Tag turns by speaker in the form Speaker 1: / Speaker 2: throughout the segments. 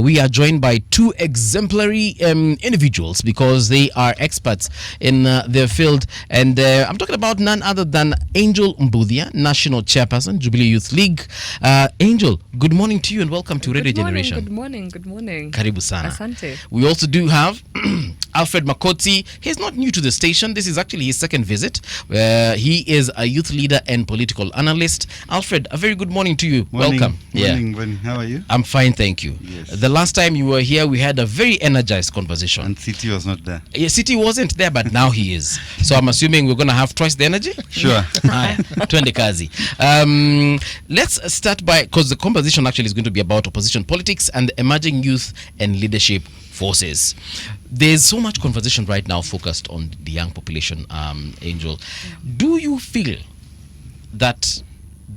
Speaker 1: We are joined by two exemplary individuals because they are experts in their field, and I'm talking about none other than Angel Mbuthia, National Chairperson, Jubilee Youth League. Angel, good morning to you and welcome to Radio Generation.
Speaker 2: Good morning.
Speaker 1: Karibu sana.
Speaker 2: Asante.
Speaker 1: We also do have Alfred Makotsi. He's not new to the station. This is actually his second visit. He is a youth leader and political analyst. Alfred, a very good morning to you. Welcome.
Speaker 3: Morning. How are you?
Speaker 1: I'm fine, thank you.
Speaker 3: Yes.
Speaker 1: The last time you were here, we had a very energized conversation.
Speaker 3: And City was not there.
Speaker 1: Yeah, City wasn't there, but now he is. So I'm assuming we're going to have twice the energy?
Speaker 3: Sure.
Speaker 1: Twende kazi. Let's start by, because the conversation actually is going to be about opposition politics and emerging youth and leadership forces. There's so much conversation right now focused on the young population, Angel. Do you feel that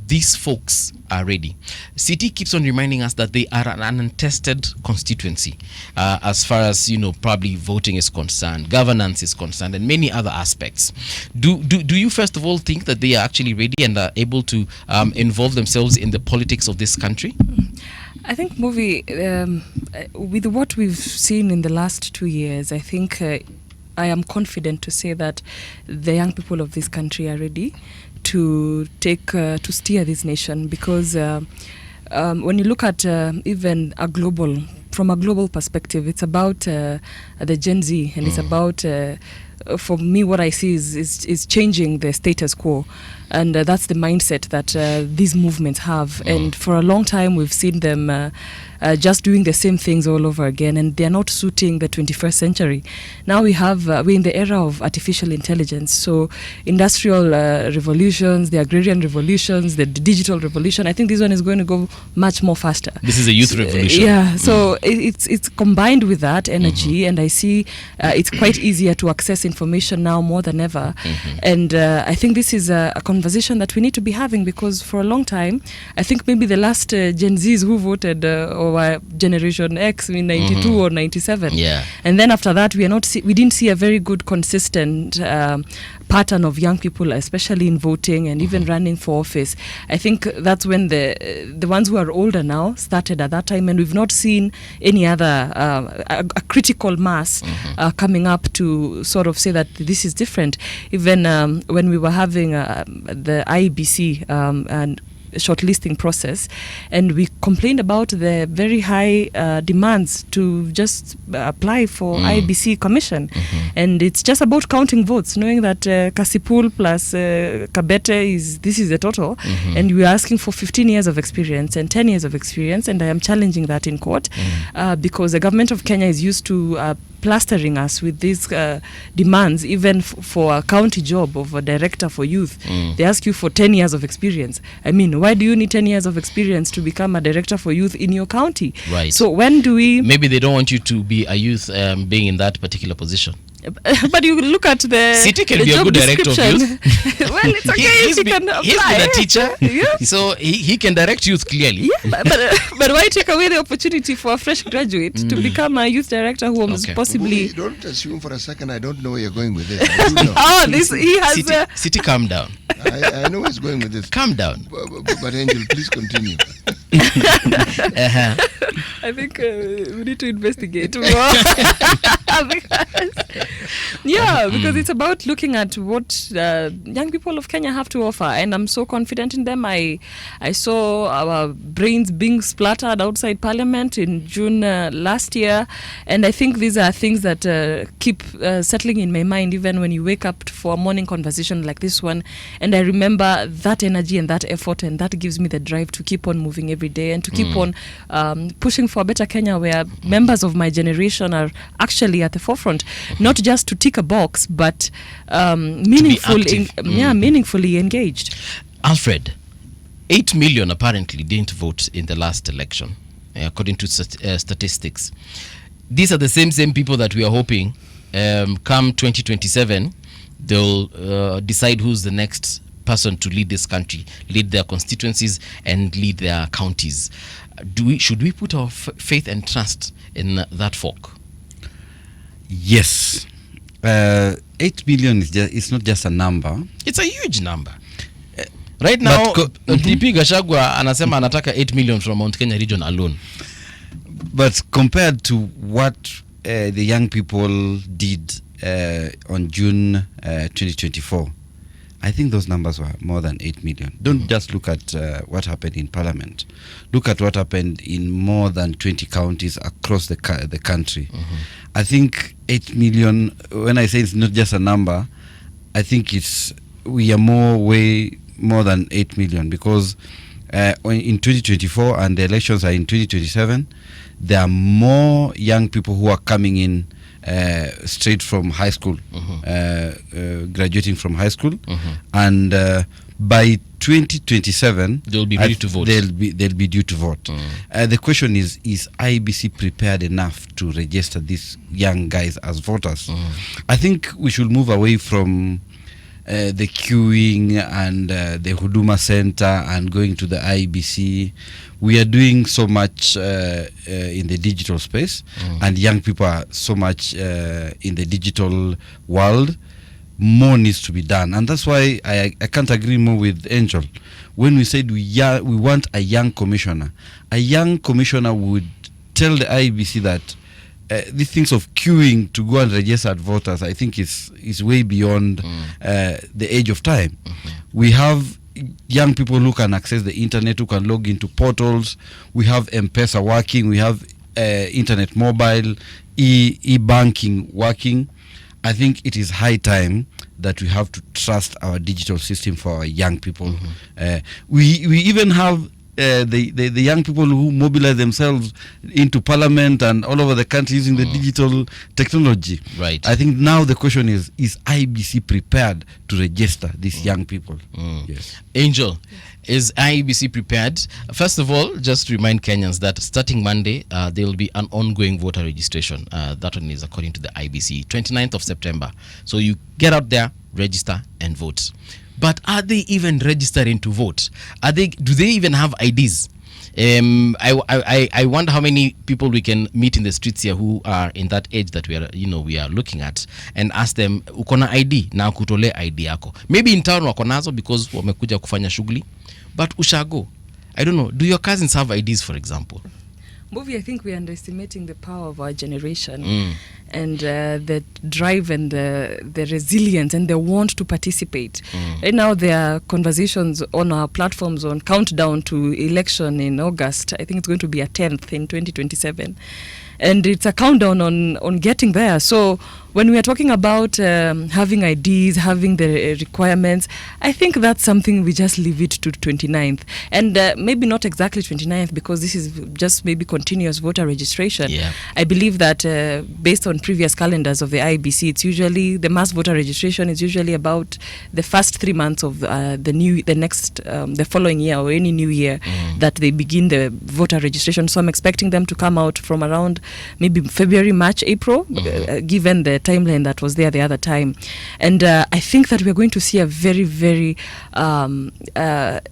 Speaker 1: these folks are ready? City keeps on reminding us that they are an untested constituency as far as, probably voting is concerned, governance is concerned, and many other aspects. Do you first of all think that they are actually ready and are able to involve themselves in the politics of this country?
Speaker 2: I think, with what we've seen in the last 2 years, I think I am confident to say that the young people of this country are ready to steer this nation, because when you look at even from a global perspective, it's about the Gen Z, and it's about for me, what I see is changing the status quo, and that's the mindset that these movements have. And for a long time, we've seen them just doing the same things all over again, and they're not suiting the 21st century. Now we're in the era of artificial intelligence, so industrial revolutions, the agrarian revolutions, the digital revolution. I think this one is going to go much more faster.
Speaker 1: This is a youth revolution.
Speaker 2: So it's combined with that energy, and I see it's quite easier to access information now more than ever. And I think this is a conversation that we need to be having, because for a long time, I think maybe the last Gen Zs who voted or Generation X in 92 or 97, and then after that we didn't see a very good consistent pattern of young people, especially in voting and even running for office. I think that's when the ones who are older now started at that time, and we've not seen any other a critical mass coming up to sort of say that this is different. Even when we were having the IEBC and shortlisting process, and we complained about the very high demands to just apply for IBC commission, and it's just about counting votes, knowing that Kasipul plus Kabete this is the total, and we're asking for 15 years of experience and 10 years of experience, and I am challenging that in court because the government of Kenya is used to plastering us with these demands. Even for a county job of a director for youth, they ask you for 10 years of experience. I mean, why do you need 10 years of experience to become a director for youth in your county?
Speaker 1: Right.
Speaker 2: So when do we...
Speaker 1: Maybe they don't want you to be a youth being in that particular position.
Speaker 2: But you look at the
Speaker 1: City can be a good director of youth.
Speaker 2: Well, it's okay if he can apply.
Speaker 1: He's been a teacher, so he can direct youth clearly.
Speaker 2: Yeah, but why take away the opportunity for a fresh graduate to become a youth director who was possibly...
Speaker 4: Don't assume for a second I don't know where you're going with this. I do know.
Speaker 2: He has...
Speaker 1: City, calm down.
Speaker 4: I know where he's going with this.
Speaker 1: Calm down.
Speaker 4: But Angel, please continue.
Speaker 2: I think we need to investigate more. Because it's about looking at what young people of Kenya have to offer, and I'm so confident in them. I saw our brains being splattered outside Parliament in June last year, and I think these are things that keep settling in my mind even when you wake up for a morning conversation like this one, and I remember that energy and that effort, and that gives me the drive to keep on moving every day and to keep on pushing for a better Kenya where members of my generation are actually at the forefront, not just to tick a box, but meaningfully engaged.
Speaker 1: Alfred, 8 million apparently didn't vote in the last election, according to statistics. These are the same people that we are hoping come 2027 they'll decide who's the next person to lead this country, lead their constituencies and lead their counties. Should we put our faith and trust in that folk?
Speaker 3: Yes. 8 billion is not just a number.
Speaker 1: It's a huge number. Right now, TP Gachagua anasema anataka 8 million from Mount Kenya region alone.
Speaker 3: But compared to what the young people did on June 2024, I think those numbers were more than 8 million. Don't just look at what happened in Parliament. Look at what happened in more than 20 counties across the country. I think 8 million, when I say it's not just a number, I think we are way more than 8 million, because in 2024 and the elections are in 2027, there are more young people who are coming in straight from high school, graduating from high school, and by 2027
Speaker 1: they'll be ready to vote.
Speaker 3: They'll be due to vote. The question is IEBC prepared enough to register these young guys as voters? I think we should move away from the queuing and the Huduma Center and going to the IEBC. We are doing so much in the digital space, and young people are so much in the digital world. More needs to be done, and that's why I can't agree more with Angel. When we said we want a young commissioner would tell the IEBC that these things of queuing to go and register voters, I think is way beyond the age of time. We have young people who can access the internet, who can log into portals. We have M-Pesa working. We have internet mobile, e-banking working. I think it is high time that we have to trust our digital system for our young people. We even have the young people who mobilize themselves into parliament and all over the country using the digital technology.
Speaker 1: Right.
Speaker 3: I think now the question is IEBC prepared to register these young people? Yes.
Speaker 1: Angel, is IEBC prepared? First of all, just remind Kenyans that starting Monday, there will be an ongoing voter registration. That one is according to the IEBC, 29th of September. So you get out there, register and vote. But are they even registering to vote? Do they even have IDs? I wonder how many people we can meet in the streets here who are in that age that we are looking at, and ask them, uko na ID na kutole ID yako. Maybe in town wako nazo because wamekuja kufanya shughuli, but ushago, I don't know, do your cousins have IDs, for example?
Speaker 2: Mbuthia, I think we're underestimating the power of our generation and the drive and the resilience and the want to participate. Right now, there are conversations on our platforms on countdown to election in August. I think it's going to be a 10th in 2027. And it's a countdown on getting there. So when we are talking about having IDs, having the requirements, I think that's something we just leave it to 29th. And maybe not exactly 29th, because this is just maybe continuous voter registration.
Speaker 1: Yeah.
Speaker 2: I believe that based on previous calendars of the IEBC, it's usually, the mass voter registration is usually about the first 3 months of the following year or any new year that they begin the voter registration. So I'm expecting them to come out from around maybe February, March, April, given the timeline that was there the other time. And I think that we're going to see a very, very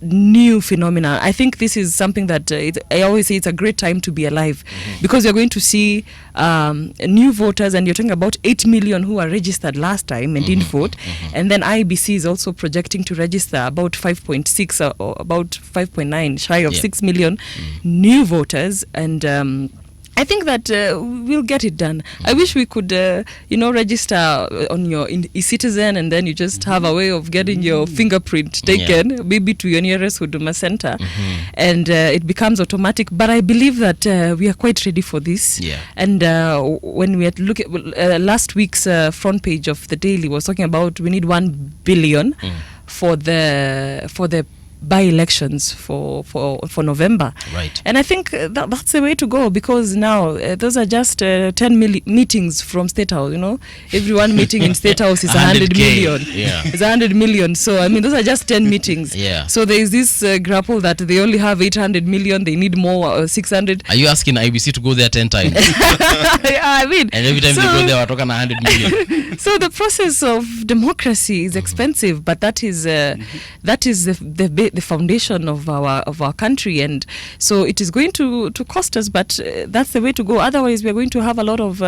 Speaker 2: new phenomenon. I think this is something that I always say it's a great time to be alive, because you're going to see new voters, and you're talking about 8 million who are registered last time and didn't vote. And then IEBC is also projecting to register about 5.6 or about 5.9, shy of 6 million new voters. And I think that we'll get it done. I wish we could, register on your e-citizen, and then you just have a way of getting your fingerprint taken, maybe to your nearest Huduma Center, and it becomes automatic. But I believe that we are quite ready for this.
Speaker 1: Yeah.
Speaker 2: And when we had look at last week's front page of the Daily was talking about we need 1 billion for the by-elections for November.
Speaker 1: Right.
Speaker 2: And I think that's the way to go, because now those are just 10 meetings from State House, Every one meeting in State House is 100 million.
Speaker 1: Yeah.
Speaker 2: It's 100 million. So, I mean, those are just 10 meetings.
Speaker 1: Yeah.
Speaker 2: So there is this grapple that they only have 800 million, they need more, 600.
Speaker 1: Are you asking IBC to go there 10 times?
Speaker 2: Yeah, I mean.
Speaker 1: And every time they go there, we're talking 100 million.
Speaker 2: So the process of democracy is expensive, but that is the the foundation of our country, and so it is going to cost us, but that's the way to go. Otherwise, we are going to have a lot of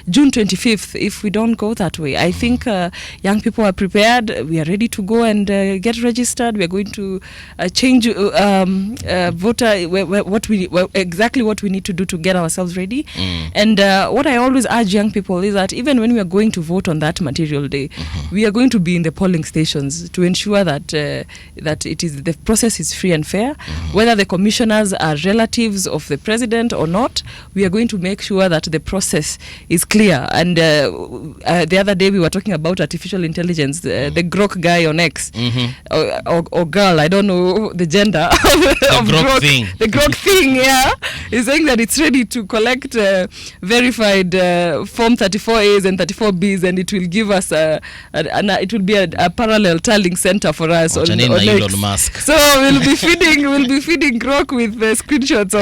Speaker 2: June 25th if we don't go that way. I think young people are prepared. We are ready to go and get registered. We are going to change voter exactly what we need to do to get ourselves ready. And what I always urge young people is that even when we are going to vote on that material day, we are going to be in the polling stations to ensure that the process is free and fair. Whether the commissioners are relatives of the president or not, we are going to make sure that the process is clear. And the other day we were talking about artificial intelligence, the Grok guy on X, or girl, I don't know the gender of
Speaker 1: Grok thing.
Speaker 2: The Grok thing, yeah, is saying that it's ready to collect verified Form 34As and 34Bs, and it will give us it will be a parallel tallying center for us on
Speaker 1: Elon Musk.
Speaker 2: So we'll be feeding Grok with screenshots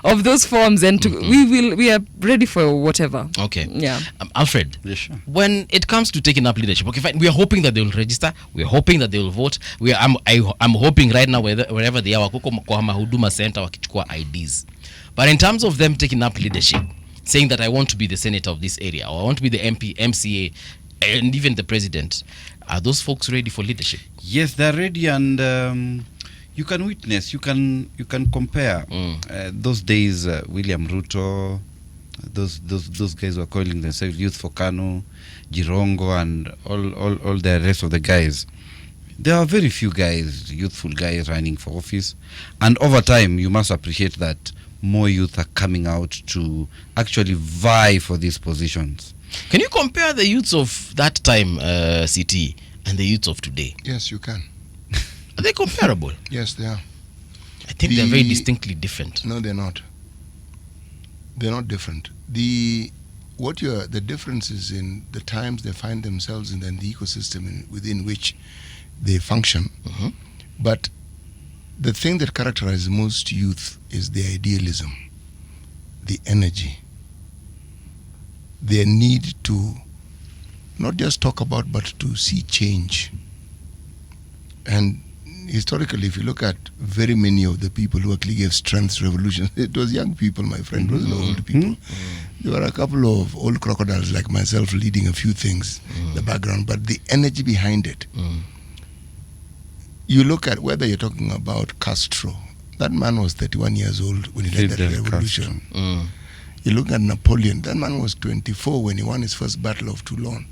Speaker 2: of those forms, and we are ready for whatever.
Speaker 1: Okay.
Speaker 2: Yeah.
Speaker 1: Alfred,
Speaker 3: Yes, sure.
Speaker 1: when it comes to taking up leadership, okay, fine. We are hoping that they will register. We are hoping that they will vote. I'm hoping right now wherever they are, wako kwa Huduma Center wakichukua IDs. But in terms of them taking up leadership, saying that I want to be the senator of this area, or I want to be the MP, MCA, and even the president, are those folks ready for leadership?
Speaker 3: Yes, they're ready, and you can witness, you can compare those days. William Ruto, those guys were calling themselves Youth for Kanu, Jirongo, and all the rest of the guys. There are very few guys, youthful guys, running for office, and over time, you must appreciate that more youth are coming out to actually vie for these positions.
Speaker 1: Can you compare the youths of that time, CT, and the youths of today?
Speaker 4: Yes, you can.
Speaker 1: Are they comparable?
Speaker 4: Yes, they are.
Speaker 1: I think they're very distinctly different.
Speaker 4: No, they're not. They're not different. The difference is in the times they find themselves in, and the ecosystem within which they function. But the thing that characterizes most youth is the idealism, the energy, their need to not just talk about, but to see change. And historically, if you look at very many of the people who actually gave strength to revolution, it was young people, my friend, it wasn't old people. There were a couple of old crocodiles like myself leading a few things in the background, but the energy behind it. You look at whether you're talking about Castro, that man was 31 years old when he led that revolution. You look at Napoleon, that man was 24 when he won his first battle of Toulon.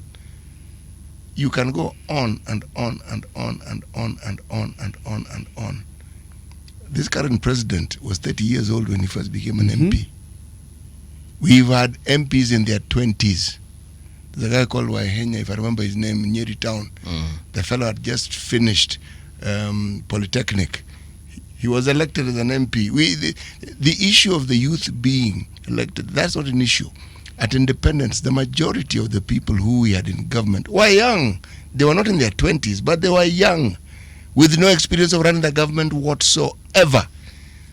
Speaker 4: You can go on and on and on and on and on and on and on. This current president was 30 years old when he first became an MP. We've had MPs in their 20s. There's a guy called Waihenya, if I remember his name, in Nyeri Town. The fellow had just finished Polytechnic. He was elected as an MP. The issue of the youth being elected, that's not an issue. At independence, the majority of the people who we had in government were young. They were not in their 20s, but they were young, with no experience of running the government whatsoever.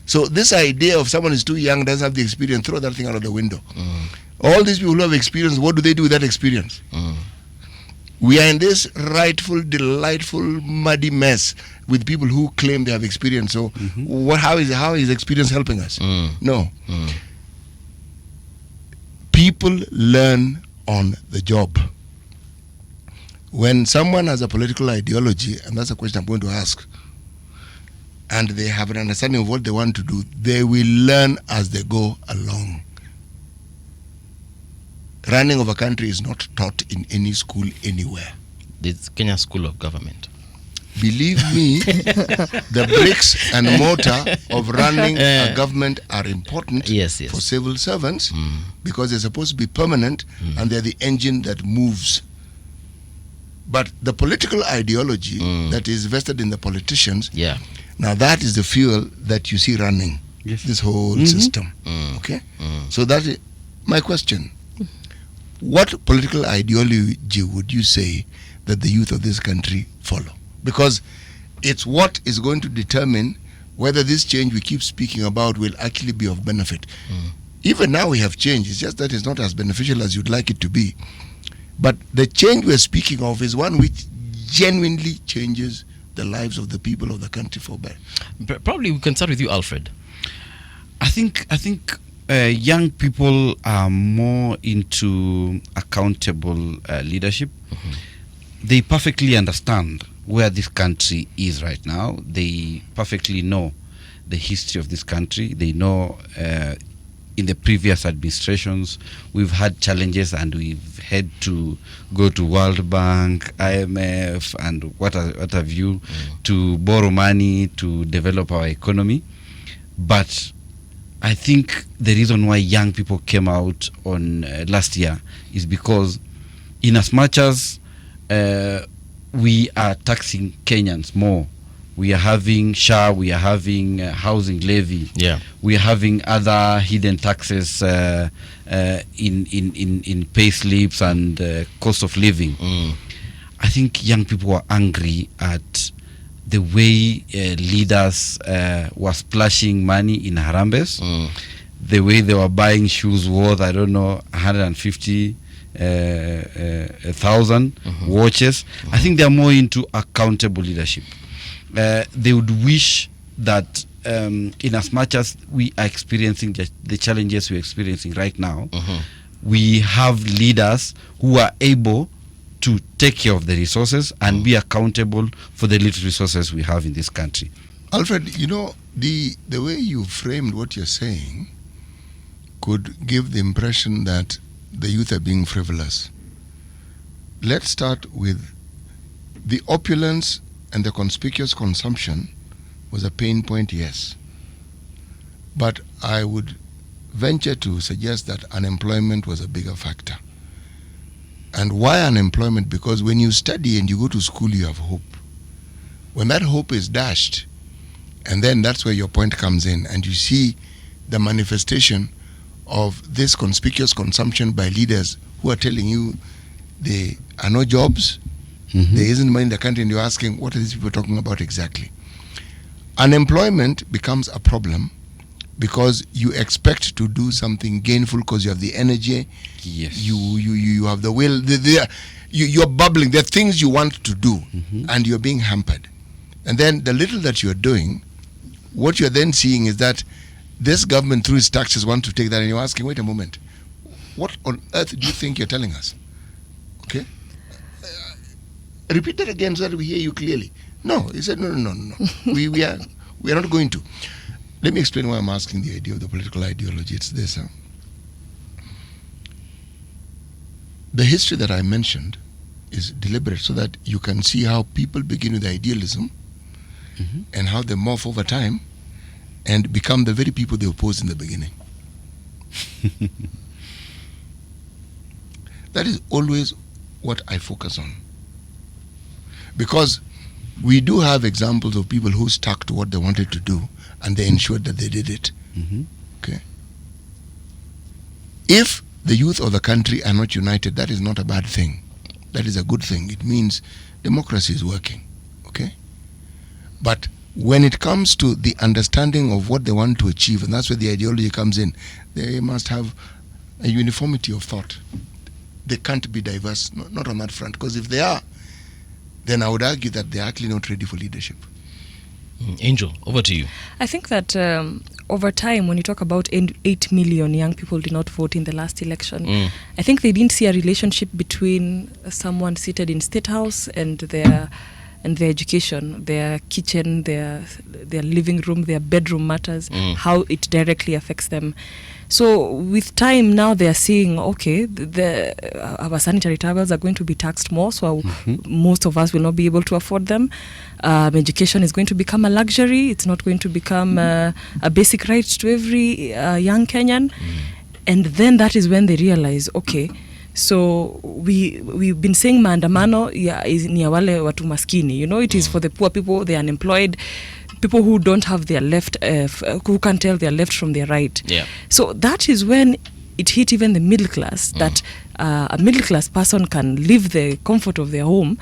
Speaker 4: So this idea of someone is too young, doesn't have the experience, throw that thing out of the window. All these people who have experience, what do they do with that experience? We are in this rightful, delightful, muddy mess with people who claim they have experience. So how is experience helping us? No. People learn on the job. When someone has a political ideology, and that's a question I'm going to ask, and they have an understanding of what they want to do, they will learn as they go along. Running of a country is not taught in any school anywhere.
Speaker 1: The Kenya School of Government.
Speaker 4: Believe me, the bricks and mortar of running a government are important for civil servants because they're supposed to be permanent and they're the engine that moves. But the political ideology that is vested in the politicians, now that is the fuel that you see running this whole system. Okay? So that is my question. What political ideology would you say that the youth of this country follow? Because it's what is going to determine whether this change we keep speaking about will actually be of benefit. Even now we have change, it's just that it's not as beneficial as you'd like it to be. But the change we're speaking of is one which genuinely changes the lives of the people of the country for better?
Speaker 1: Probably we can start with you, Alfred.
Speaker 3: I think young people are more into accountable leadership. They perfectly understand where this country is right now. They perfectly know the history of this country. They know in the previous administrations we've had challenges and we've had to go to World Bank, IMF, and what have you, to borrow money to develop our economy. But I think the reason why young people came out on last year is because in as much as we are taxing Kenyans more, we are having SHA, we are having housing levy, we are having other hidden taxes in pay slips and cost of living. I think young people were angry at the way leaders were splashing money in Harambes, the way they were buying shoes worth, I don't know, 150,000 watches. I think they are more into accountable leadership. They would wish that in as much as we are experiencing the challenges we're experiencing right now, we have leaders who are able to take care of the resources and be accountable for the little resources we have in this country.
Speaker 4: Alfred, you know, the way you framed what you're saying could give the impression that the youth are being frivolous. Let's start with the opulence and the conspicuous consumption was a pain point, yes. But I would venture to suggest that unemployment was a bigger factor. And why unemployment? Because when you study and you go to school, you have hope. When that hope is dashed, and then that's where your point comes in, and you see the manifestation of this conspicuous consumption by leaders who are telling you there are no jobs, there isn't money in the country, and you're asking, what are these people talking about exactly? Unemployment becomes a problem because you expect to do something gainful because you have the energy, you have the will, you're bubbling, there are things you want to do, and you're being hampered. And then the little that you're doing, what you're then seeing is that this government through its taxes want to take that, and you're asking, wait a moment, what on earth do you think you're telling us? Okay? Repeat that again so that we hear you clearly. No, he said, no. we are not going to. Let me explain why I'm asking the idea of the political ideology. It's this. The history that I mentioned is deliberate so that you can see how people begin with idealism and how they morph over time and become the very people they opposed in the beginning. That is always what I focus on. Because we do have examples of people who stuck to what they wanted to do and they ensured that they did it. Okay. If the youth of the country are not united, that is not a bad thing. That is a good thing. It means democracy is working. Okay. But when it comes to the understanding of what they want to achieve, and that's where the ideology comes in, they must have a uniformity of thought. They can't be diverse, not on that front. Because if they are, then I would argue that they're actually not ready for leadership.
Speaker 1: Angel, over to you.
Speaker 2: I think that over time, when you talk about 8 million young people did not vote in the last election, I think they didn't see a relationship between someone seated in State House and their education, their kitchen, their living room, their bedroom matters, how it directly affects them. So with time now they are seeing, okay, our sanitary towels are going to be taxed more, so most of us will not be able to afford them. Education is going to become a luxury. It's not going to become a basic right to every young Kenyan. And then that is when they realize, okay, so we've been saying maandamano ni ya wale watu maskini, you know, it is for the poor people, the unemployed, people who don't have their left, who can't tell their left from their right. So that is when it hit even the middle class, that a middle class person can leave the comfort of their home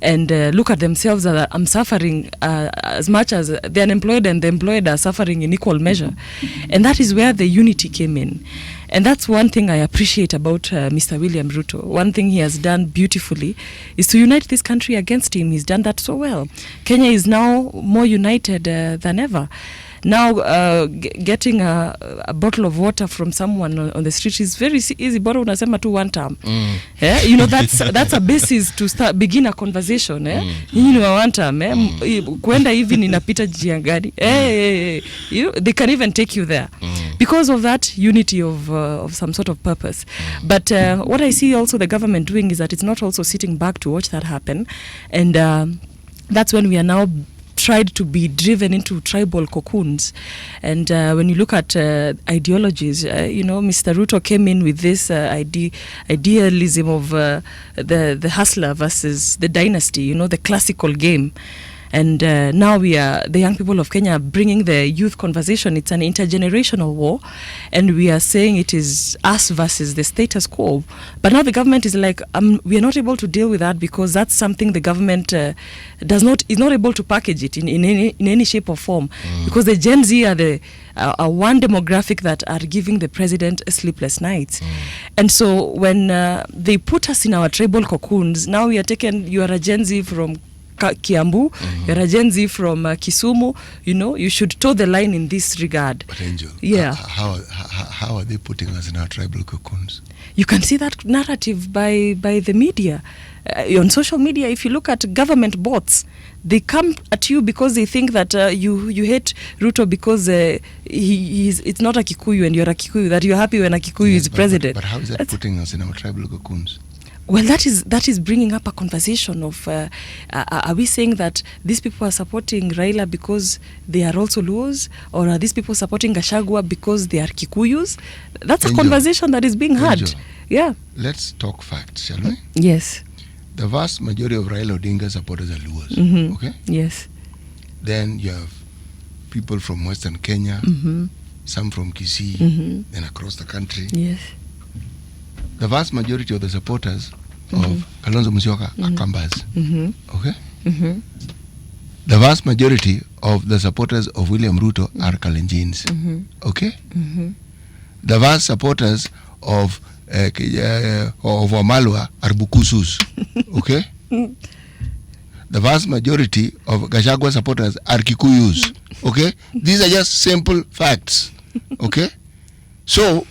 Speaker 2: and look at themselves as I'm suffering as much as the unemployed and the employed are suffering in equal measure. And that is where the unity came in. And that's one thing I appreciate about Mr. William Ruto. One thing he has done beautifully is to unite this country against him. He's done that so well. Kenya is now more united than ever. Now, getting a bottle of water from someone on the street is very easy. Bora unasema tu one time. Yeah? You know, that's a basis to begin a conversation. You know, one time. Kwenda hivi ninapita njia gani. They can even take you there. Because of that unity of some sort of purpose. But what I see also the government doing is that it's not also sitting back to watch that happen. And that's when we are now tried to be driven into tribal cocoons. And when you look at ideologies, Mr. Ruto came in with this idealism of the hustler versus the dynasty, the classical game. And now the young people of Kenya are bringing the youth conversation. It's an intergenerational war, and we are saying it is us versus the status quo. But now the government is like, we are not able to deal with that because that's something the government is not able to package it in any shape or form. Because the Gen Z are one demographic that are giving the president sleepless nights. And so when they put us in our tribal cocoons, now we are taken. You are a Gen Z from Kiambu, you're a Gen Z from Kisumu, you should toe the line in this regard.
Speaker 4: But Angel,
Speaker 2: how
Speaker 4: are they putting us in our tribal cocoons?
Speaker 2: You can see that narrative by the media. On social media, if you look at government bots, they come at you because they think that you hate Ruto because it's not a Kikuyu and you're a Kikuyu, that you're happy when a Kikuyu is president.
Speaker 4: But how is that putting us in our tribal cocoons?
Speaker 2: Well, that is bringing up a conversation of are we saying that these people are supporting Raila because they are also Luos, or are these people supporting Gachagua because they are Kikuyus? That's a conversation that is being had. Yeah.
Speaker 4: Let's talk facts, shall we?
Speaker 2: Yes.
Speaker 4: The vast majority of Raila Odinga supporters are Luos. Okay?
Speaker 2: Yes.
Speaker 4: Then you have people from Western Kenya, some from Kisii, then across the country.
Speaker 2: Yes.
Speaker 4: The vast majority of the supporters of Kalonzo Musyoka are Kambas. Okay? The vast majority of the supporters of William Ruto are Kalenjins. Okay? The vast supporters of Wamalwa are Bukusus. Okay? The vast majority of Gachagua supporters are Kikuyus. Okay? These are just simple facts. Okay? So,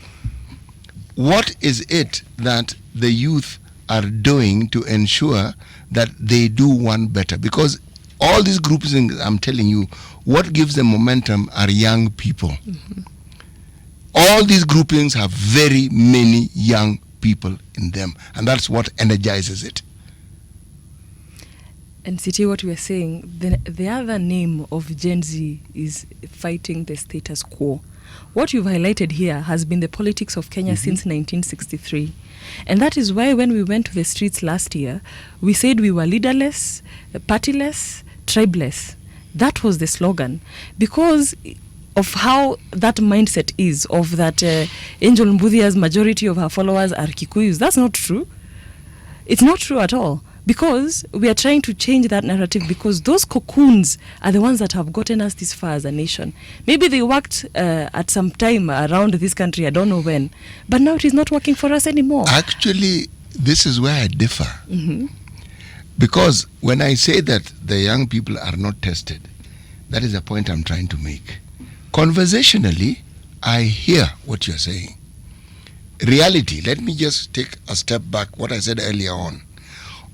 Speaker 4: what is it that the youth are doing to ensure that they do one better? Because all these groups, I'm telling you, what gives them momentum are young people. All these groupings have very many young people in them, and that's what energizes it.
Speaker 2: And Siti, what we are saying, the other name of Gen Z is fighting the status quo. What you've highlighted here has been the politics of Kenya since 1963. And that is why when we went to the streets last year, we said we were leaderless, partyless, tribeless. That was the slogan. Because of how that mindset is, of that Angel Mbuthia's majority of her followers are Kikuyus. That's not true. It's not true at all. Because we are trying to change that narrative, because those cocoons are the ones that have gotten us this far as a nation. Maybe they worked at some time around this country, I don't know when, but now it is not working for us anymore.
Speaker 4: Actually, this is where I differ. Because when I say that the young people are not tested, that is the point I'm trying to make. Conversationally, I hear what you're saying. Reality, let me just take a step back, what I said earlier on.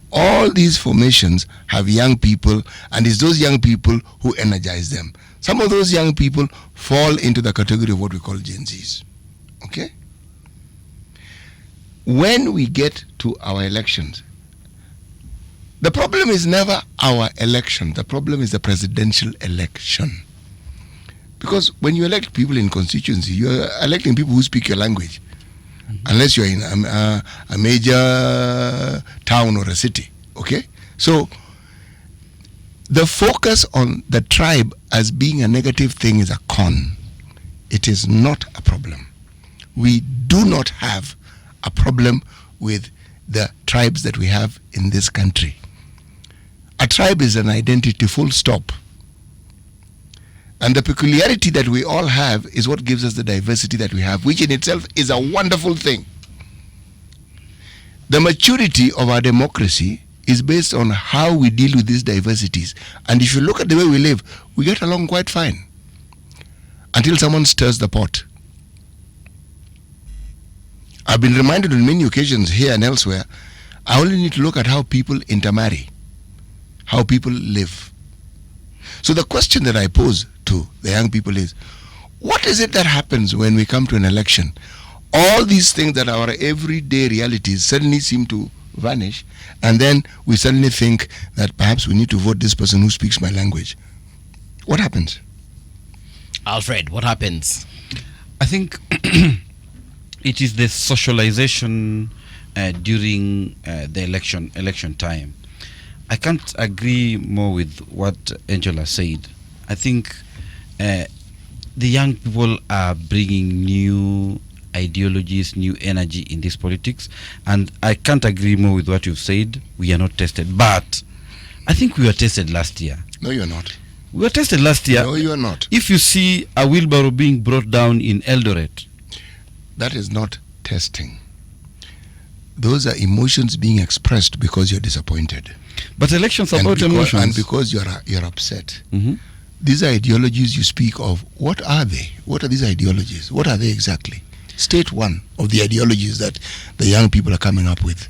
Speaker 4: All these formations have young people, and it's those young people who energize them. Some of those young people fall into the category of what we call Gen Zs. Okay? When we get to our elections, the problem is never our election. The problem is the presidential election. Because when you elect people in constituency, you are electing people who speak your language. Unless you're in a major town or a city, okay? So, the focus on the tribe as being a negative thing is a con. It is not a problem. We do not have a problem with the tribes that we have in this country. A tribe is an identity, full stop. And the peculiarity that we all have is what gives us the diversity that we have, which in itself is a wonderful thing. The maturity of our democracy is based on how we deal with these diversities. And if you look at the way we live, we get along quite fine. Until someone stirs the pot. I've been reminded on many occasions here and elsewhere, I only need to look at how people intermarry, how people live. So the question that I pose to the young people is, what is it that happens when we come to an election? All these things that are our everyday realities suddenly seem to vanish, and then we suddenly think that perhaps we need to vote this person who speaks my language. What happens?
Speaker 1: Alfred, what happens?
Speaker 3: I think it is the socialization during the election time. I can't agree more with what Angela said. I think the young people are bringing new ideologies, new energy in this politics, and I can't agree more with what you've said. We are not tested, but I think we were tested last year.
Speaker 4: No, you're not.
Speaker 3: We were tested last year.
Speaker 4: No, you are not.
Speaker 3: If you see a wheelbarrow being brought down in Eldoret,
Speaker 4: that is not testing. Those are emotions being expressed because you're disappointed.
Speaker 3: But elections are about emotions.
Speaker 4: And because you're upset.
Speaker 3: Mm-hmm.
Speaker 4: These ideologies you speak of, what are they? What are these ideologies? What are they exactly? State one of the ideologies that the young people are coming up with.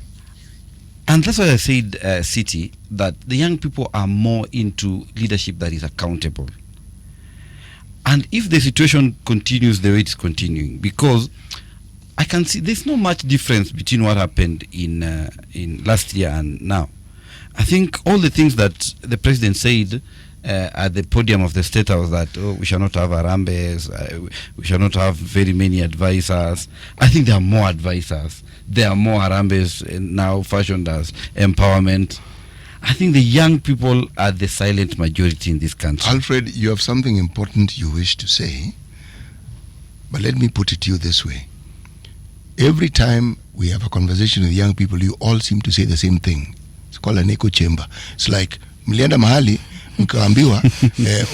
Speaker 3: And that's why I said, City, that the young people are more into leadership that is accountable. And if the situation continues the way it's continuing, because I can see there's not much difference between what happened in last year and now. I think all the things that the president said at the podium of the State House, that we shall not have Harambes, we shall not have very many advisors. I think there are more advisors. There are more Harambes now fashioned as empowerment. I think the young people are the silent majority in this country.
Speaker 4: Alfred, you have something important you wish to say, but let me put it to you this way. Every time we have a conversation with young people, you all seem to say the same thing. It's called an echo chamber. It's like, mlienda mahali, mkaambiwa,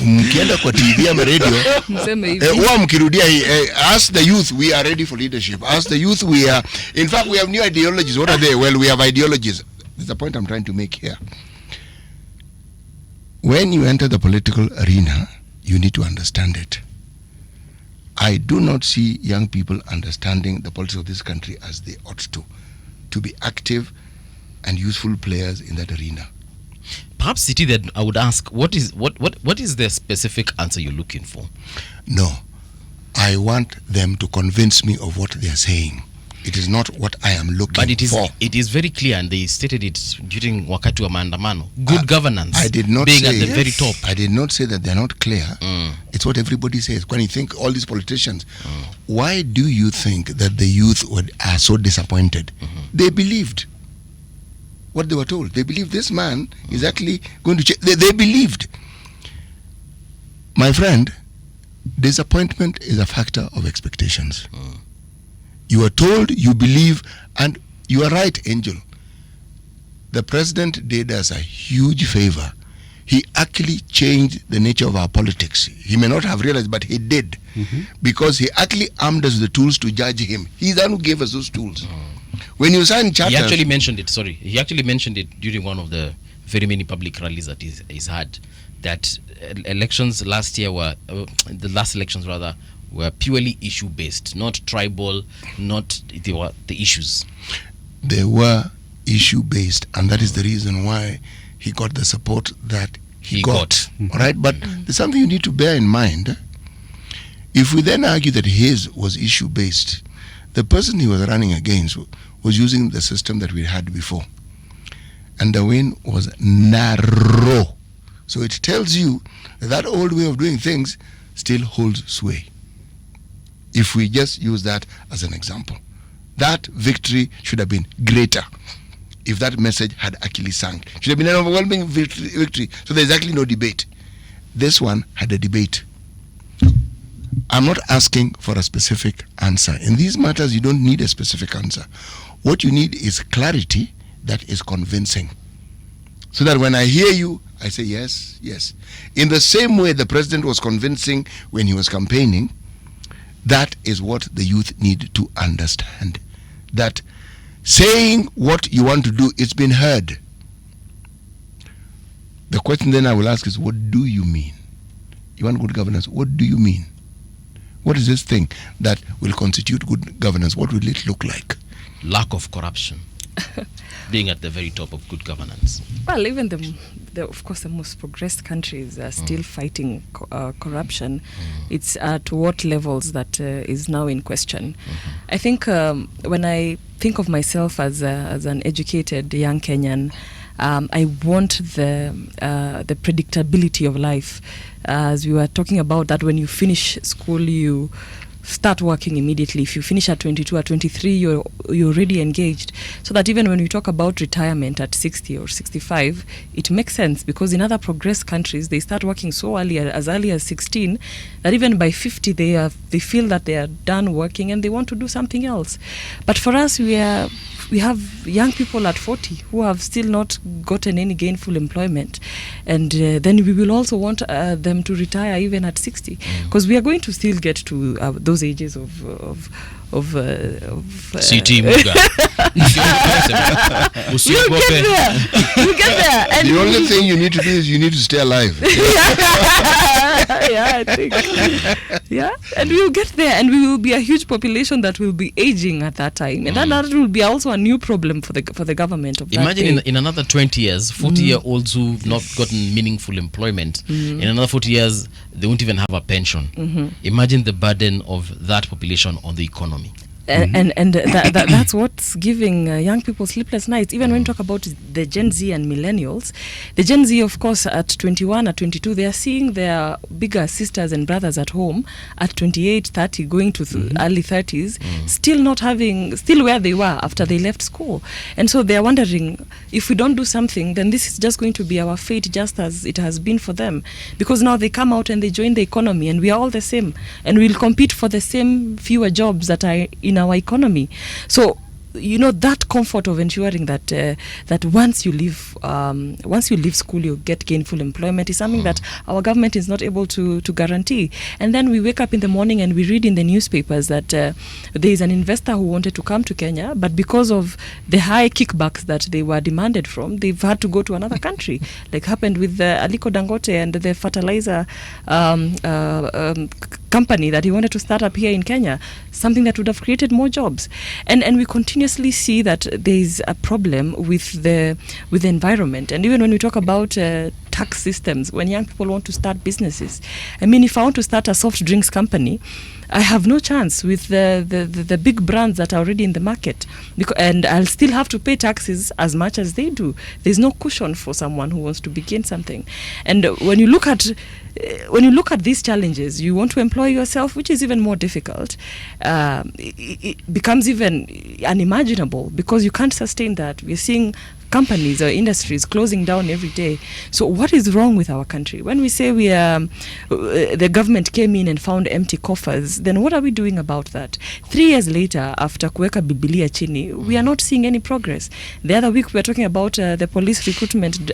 Speaker 4: mkienda kwa TV ama radio, huwa mkirudia hii, ask the youth, we are ready for leadership. Ask the youth, in fact, we have new ideologies. What are they? Well, we have ideologies. That's the point I'm trying to make here. When you enter the political arena, you need to understand it. I do not see young people understanding the politics of this country as they ought to be active and useful players in that arena.
Speaker 1: Perhaps, City, that I would ask, what is the specific answer you're looking for?
Speaker 4: No, I want them to convince me of what they are saying. It is not what I am looking for.
Speaker 1: But it is very clear, and they stated it during wakati wa maandamano. Good governance.
Speaker 4: I did not
Speaker 1: being
Speaker 4: say,
Speaker 1: at the very top.
Speaker 4: I did not say that they're not clear. It's what everybody says. When you think all these politicians, why do you think that the youth are so disappointed? They believed what they were told. They believed this man is actually going to change. They believed. My friend, disappointment is a factor of expectations. You are told, you believe, and you are right, Angel. The president did us a huge favor. He actually changed the nature of our politics. He may not have realized, but he did. Because he actually armed us with the tools to judge him. He's the one who gave us those tools. When you sign charters...
Speaker 1: He actually mentioned it during one of the very many public rallies that he's had, that elections last year were, the last elections rather, were purely issue-based, not tribal, they were the issues.
Speaker 4: They were issue-based, and that is the reason why he got the support that he got. All right, but there's something you need to bear in mind. If we then argue that his was issue-based, the person he was running against was using the system that we had before. And the win was narrow. So it tells you that old way of doing things still holds sway. If we just use that as an example, that victory should have been greater if that message had actually sunk. Should have been an overwhelming victory. So there's actually no debate. This one had a debate. I'm not asking for a specific answer. In these matters, you don't need a specific answer. What you need is clarity that is convincing. So that when I hear you, I say yes, yes. In the same way the president was convincing when he was campaigning, that is what the youth need to understand. That saying what you want to do, it's been heard. The question then I will ask is, what do you mean? You want good governance, what do you mean? What is this thing that will constitute good governance? What will it look like?
Speaker 1: Lack of corruption. Being at the very top of good governance.
Speaker 2: Well, even of course, the most progressed countries are still fighting corruption. It's at what levels that is now in question. I think when I think of myself as an educated young Kenyan, I want the predictability of life. As we were talking about that, when you finish school, you start working immediately. If you finish at 22 or 23, you're already engaged. So that even when we talk about retirement at 60 or 65, it makes sense, because in other progressed countries, they start working so early, as early as 16, that even by 50, they feel that they are done working and they want to do something else. But for us, we have young people at 40 who have still not gotten any gainful employment, and then we will also want them to retire even at 60, because we are going to still get to those ages of
Speaker 1: CT Muga.
Speaker 2: We'll get there. And
Speaker 4: the only thing you need to do is you need to stay alive.
Speaker 2: Yeah, I think. Yeah, and we'll get there, and we will be a huge population that will be aging at that time, and that will be also a new problem for the government of that
Speaker 1: Imagine
Speaker 2: day.
Speaker 1: in another 20 years, 40-year-olds who've not gotten meaningful employment, in another 40 years, they won't even have a pension. Imagine the burden of that population on the economy.
Speaker 2: And that's what's giving young people sleepless nights. Even when you talk about the Gen Z and millennials, the Gen Z, of course, at 21, at 22, they are seeing their bigger sisters and brothers at home at 28, 30, going to early 30s, still where they were after they left school. And so they are wondering, if we don't do something, then this is just going to be our fate, just as it has been for them. Because now they come out and they join the economy, and we are all the same, and we'll compete for the same fewer jobs that are in our economy. So that comfort of ensuring that once you leave school you get gainful employment is something that our government is not able to guarantee. And then we wake up in the morning and we read in the newspapers that there is an investor who wanted to come to Kenya, but because of the high kickbacks that they were demanded from, they've had to go to another country, like happened with Aliko Dangote and the fertilizer company that he wanted to start up here in Kenya, something that would have created more jobs. And we continuously see that there is a problem with the environment. And even when we talk about tax systems, when young people want to start businesses, I mean, if I want to start a soft drinks company, I have no chance with the big brands that are already in the market, and I'll still have to pay taxes as much as they do. There's no cushion for someone who wants to begin something. And when you look at these challenges, you want to employ yourself, which is even more difficult. It becomes even unimaginable, because you can't sustain that. We're seeing companies or industries closing down every day. So what is wrong with our country? When we say the government came in and found empty coffers, then what are we doing about that? 3 years later, after kuweka Bibilia chini, we are not seeing any progress. The other week we were talking about the police recruitment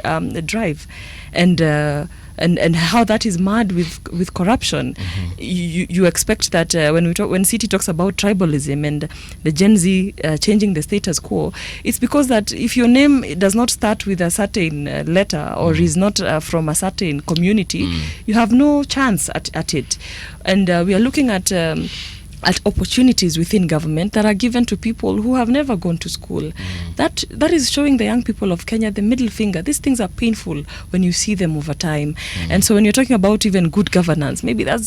Speaker 2: drive, and how that is marred with corruption. You expect that when City talks about tribalism and the Gen Z changing the status quo, it's because that if your name does not start with a certain letter or is not from a certain community, you have no chance at it. And we are looking at opportunities within government that are given to people who have never gone to school. That is showing the young people of Kenya the middle finger. These things are painful when you see them over time. And so when you're talking about even good governance, maybe I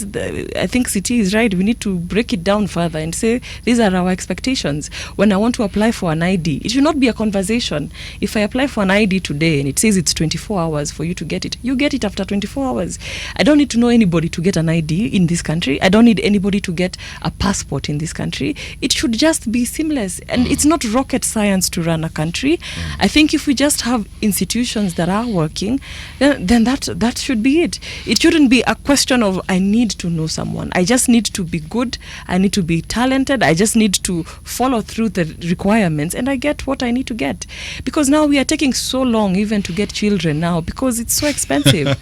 Speaker 2: think City is right. We need to break it down further and say, these are our expectations. When I want to apply for an ID, it should not be a conversation. If I apply for an ID today and it says it's 24 hours for you to get it, you get it after 24 hours. I don't need to know anybody to get an ID in this country. I don't need anybody to get a passport in this country, it should just be seamless. And it's not rocket science to run a country. I think if we just have institutions that are working, then that should be it. It shouldn't be a question of I need to know someone. I just need to be good. I need to be talented. I just need to follow through the requirements, and I get what I need to get. Because now we are taking so long even to get children now because it's so expensive.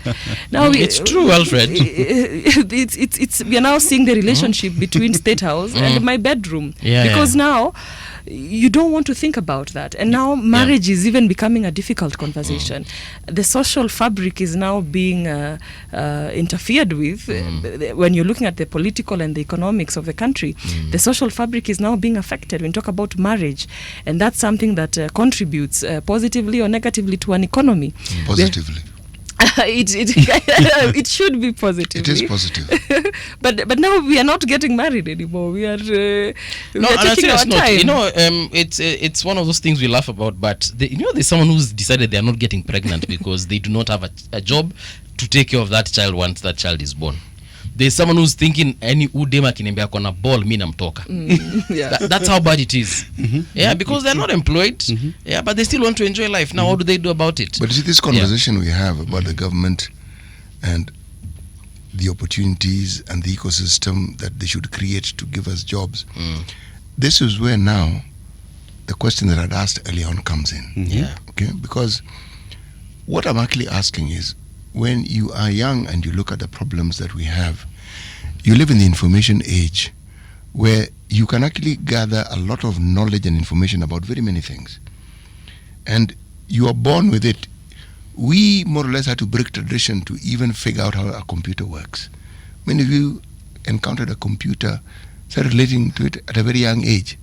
Speaker 2: Now
Speaker 1: it's true, Alfred.
Speaker 2: It's we are now seeing the relationship between State House and my bedroom. Because now you don't want to think about that, and now marriage is even becoming a difficult conversation. The social fabric is now being interfered with. When you're looking at the political and the economics of the country, the social fabric is now being affected when you talk about marriage, and that's something that contributes positively or negatively to an economy.
Speaker 4: Positively.
Speaker 2: It should be positive.
Speaker 4: It is positive.
Speaker 2: but now we are not getting married anymore. We are taking our time.
Speaker 1: It's one of those things we laugh about. But there's someone who's decided they are not getting pregnant because they do not have a job to take care of that child once that child is born. There's someone who's thinking any udema kinembea kona ball mi namtoka. That's how bad it is. Because they're not employed. But they still want to enjoy life. Now what do they do about it?
Speaker 4: But you see, this conversation we have about the government and the opportunities and the ecosystem that they should create to give us jobs, this is where now the question that I'd asked earlier on comes in. Okay, because what I'm actually asking is, when you are young and you look at the problems that we have, you live in the information age where you can actually gather a lot of knowledge and information about very many things. And you are born with it. We more or less had to break tradition to even figure out how a computer works. Many of you encountered a computer, started relating to it at a very young age.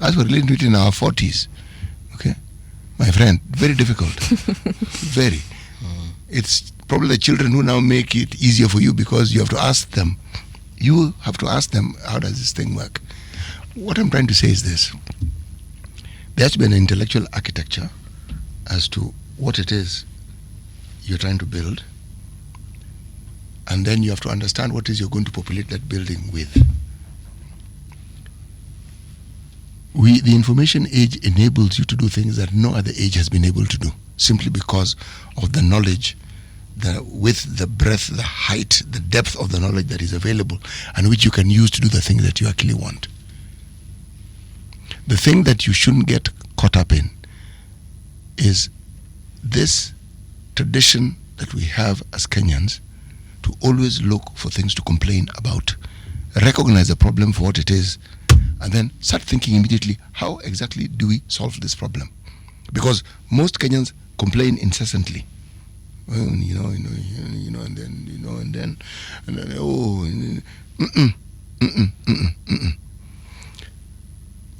Speaker 4: Us were relating to it in our 40s. Okay? My friend, very difficult. Very. It's probably the children who now make it easier for you because you have to ask them. You have to ask them, how does this thing work? What I'm trying to say is this. There has to be an intellectual architecture as to what it is you're trying to build. And then you have to understand what it is you're going to populate that building with. The information age enables you to do things that no other age has been able to do, simply because of the knowledge, the width, the breadth, the height, the depth of the knowledge that is available and which you can use to do the things that you actually want. The thing that you shouldn't get caught up in is this tradition that we have as Kenyans to always look for things to complain about, recognize the problem for what it is, and then start thinking immediately, how exactly do we solve this problem? Because most Kenyans complain incessantly. Well, and then,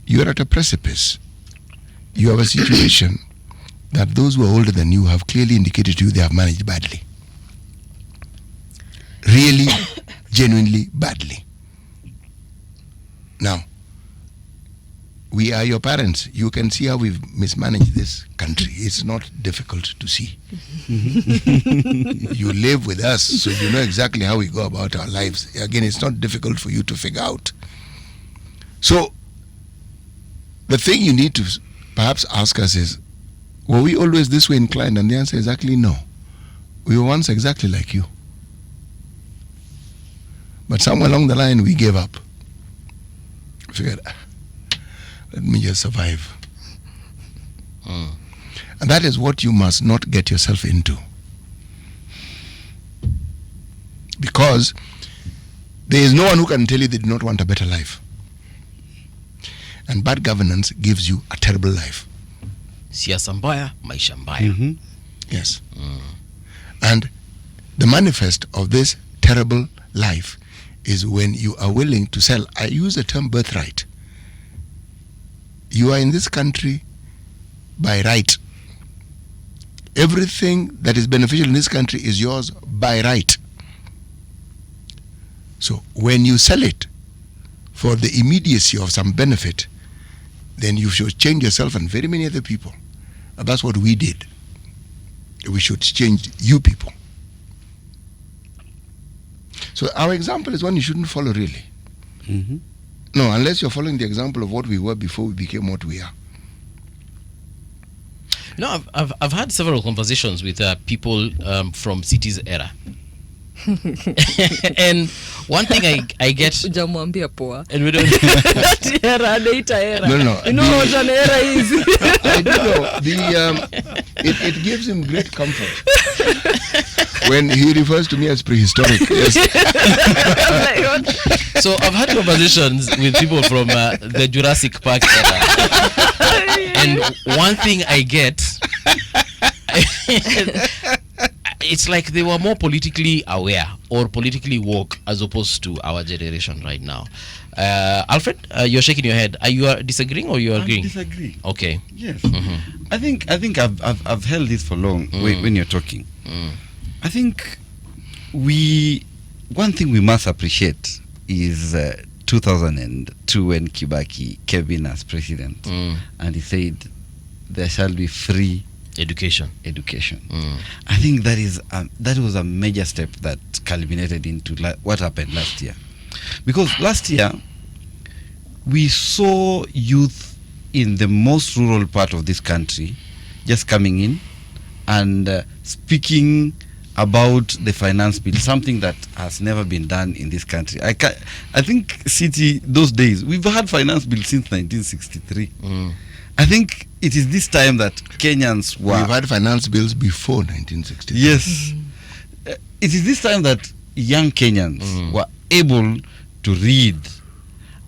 Speaker 4: You are at a precipice. You have a situation that those who are older than you have clearly indicated to you they have managed badly. Really, genuinely badly. Now, we are your parents. You can see how we've mismanaged this country. It's not difficult to see. You live with us, so you know exactly how we go about our lives. Again, it's not difficult for you to figure out. So, the thing you need to perhaps ask us is, were we always this way inclined? And the answer is actually no. We were once exactly like you. But somewhere along the line, we gave up. Figured, let me just survive. And that is what you must not get yourself into. Because there is no one who can tell you they do not want a better life. And bad governance gives you a terrible life.
Speaker 1: Siasa mbaya, maisha mbaya.
Speaker 4: Yes. And the manifest of this terrible life is when you are willing to sell. I use the term birthright. You are in this country by right. Everything that is beneficial in this country is yours by right. So when you sell it for the immediacy of some benefit, then you should change yourself and very many other people. And that's what we did. We should change you people. So our example is one you shouldn't follow, really. No, unless you're following the example of what we were before we became what we are.
Speaker 1: No, I've had several conversations with people from cities era. And one thing I get,
Speaker 2: Hujamwambia poa.
Speaker 1: and we don't
Speaker 2: That era, anaita era.
Speaker 4: No.
Speaker 2: You know what an era is?
Speaker 4: I do know. It gives him great comfort when he refers to me as prehistoric. Yes.
Speaker 1: so I've had conversations with people from the Jurassic Park era, and one thing I get, it's like they were more politically aware or politically woke as opposed to our generation right now. Alfred, you're shaking your head. Are you disagreeing or you are agreeing?
Speaker 3: I disagree.
Speaker 1: Okay.
Speaker 3: Yes. I think I've held this for long when you're talking. I think one thing we must appreciate is 2002 when Kibaki came in as president, and he said there shall be free education. I think that was a major step that culminated into what happened last year, because last year we saw youth in the most rural part of this country just coming in and speaking about the finance bill, something that has never been done in this country. I think city those days, we've had finance bill since 1963. I think it is this time that Kenyans were...
Speaker 4: We've had finance bills before 1963.
Speaker 3: Yes. It is this time that young Kenyans were able to read,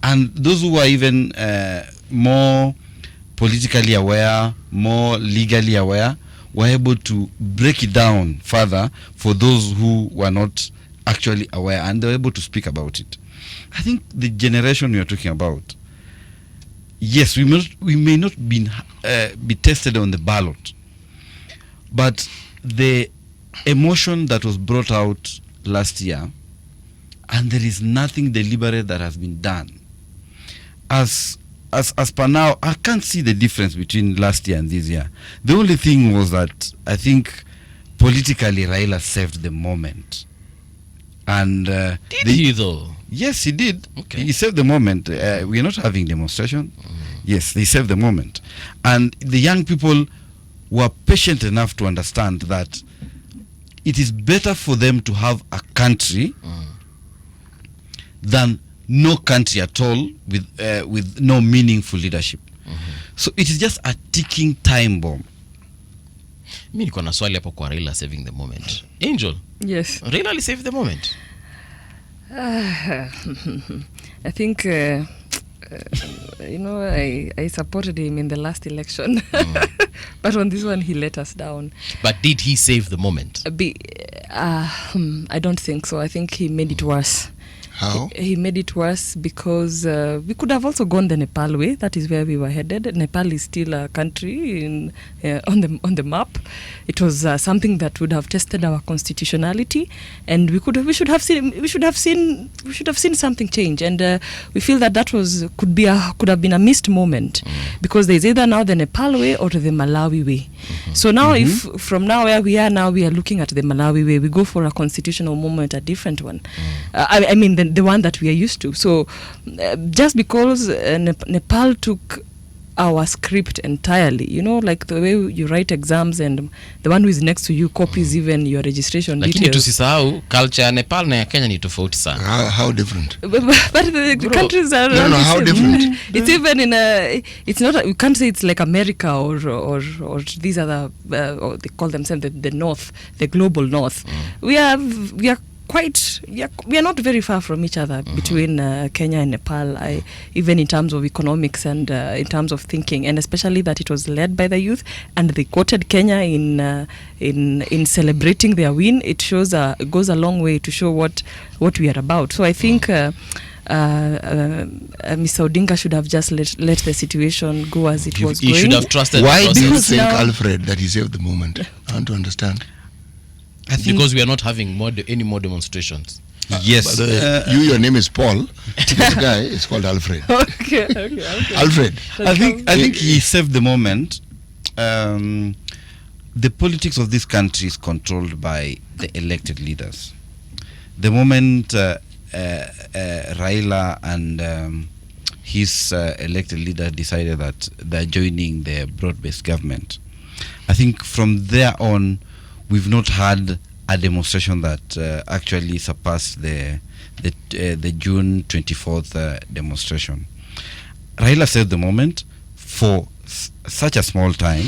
Speaker 3: and those who were even more politically aware, more legally aware, were able to break it down further for those who were not actually aware, and they were able to speak about it. I think the generation we are talking about, yes, we may not be tested on the ballot, but the emotion that was brought out last year, and there is nothing deliberate that has been done. As per now, I can't see the difference between last year and this year. The only thing was that I think politically Raila saved the moment. And
Speaker 1: did he though?
Speaker 3: Yes, he did.
Speaker 1: Okay.
Speaker 3: He saved the moment. We are not having demonstration. Yes, they saved the moment. And the young people were patient enough to understand that it is better for them to have a country than no country at all with no meaningful leadership. So it is just a ticking time bomb.
Speaker 1: Mimi niko na swali hapo kwa Raila saving the moment. Angel.
Speaker 2: Yes.
Speaker 1: Raila saved the moment.
Speaker 2: I think I supported him in the last election, but on this one he let us down.
Speaker 1: But did he save the moment?
Speaker 2: I don't think so. I think he made it worse.
Speaker 4: How?
Speaker 2: He made it worse because we could have also gone the Nepal way. That is where we were headed. Nepal is still a country on the map. It was something that would have tested our constitutionality, and we should have seen something change. And we feel that could have been a missed moment, because there's either now the Nepal way or the Malawi way. So now, if from now where we are now, we are looking at the Malawi way, we go for a constitutional moment, a different one. I mean the one that we are used to. So just because Nepal took our script entirely, like the way you write exams and the one who is next to you copies even your registration
Speaker 1: Lakini
Speaker 2: details.
Speaker 1: tusisahau culture ya Nepal na ya Kenya ni tofauti sana.
Speaker 4: How different?
Speaker 2: But the countries are
Speaker 4: No, how different?
Speaker 2: It's even in it's not, we can't say it's like America or these other or they call themselves the North, the global North. We are not very far from each other between Kenya and Nepal, even in terms of economics and in terms of thinking, and especially that it was led by the youth, and they quoted Kenya in celebrating their win. It goes a long way to show what we are about. So I think Mr. Odinga should have just let the situation go as it was going.
Speaker 1: He should have trusted.
Speaker 4: Why do you
Speaker 2: Because
Speaker 4: think,
Speaker 2: now-
Speaker 4: Alfred, that he saved the moment? I want to understand.
Speaker 3: I think
Speaker 1: Because we are not having any more demonstrations.
Speaker 3: yes.
Speaker 4: Your name is Paul. This guy is called Alfred.
Speaker 2: Okay.
Speaker 4: Alfred.
Speaker 3: I think he saved the moment. The politics of this country is controlled by the elected leaders. The moment Raila and his elected leader decided that they're joining the broad-based government, I think from there on, we've not had a demonstration that actually surpassed the June 24th demonstration. Raila said the moment for such a small time,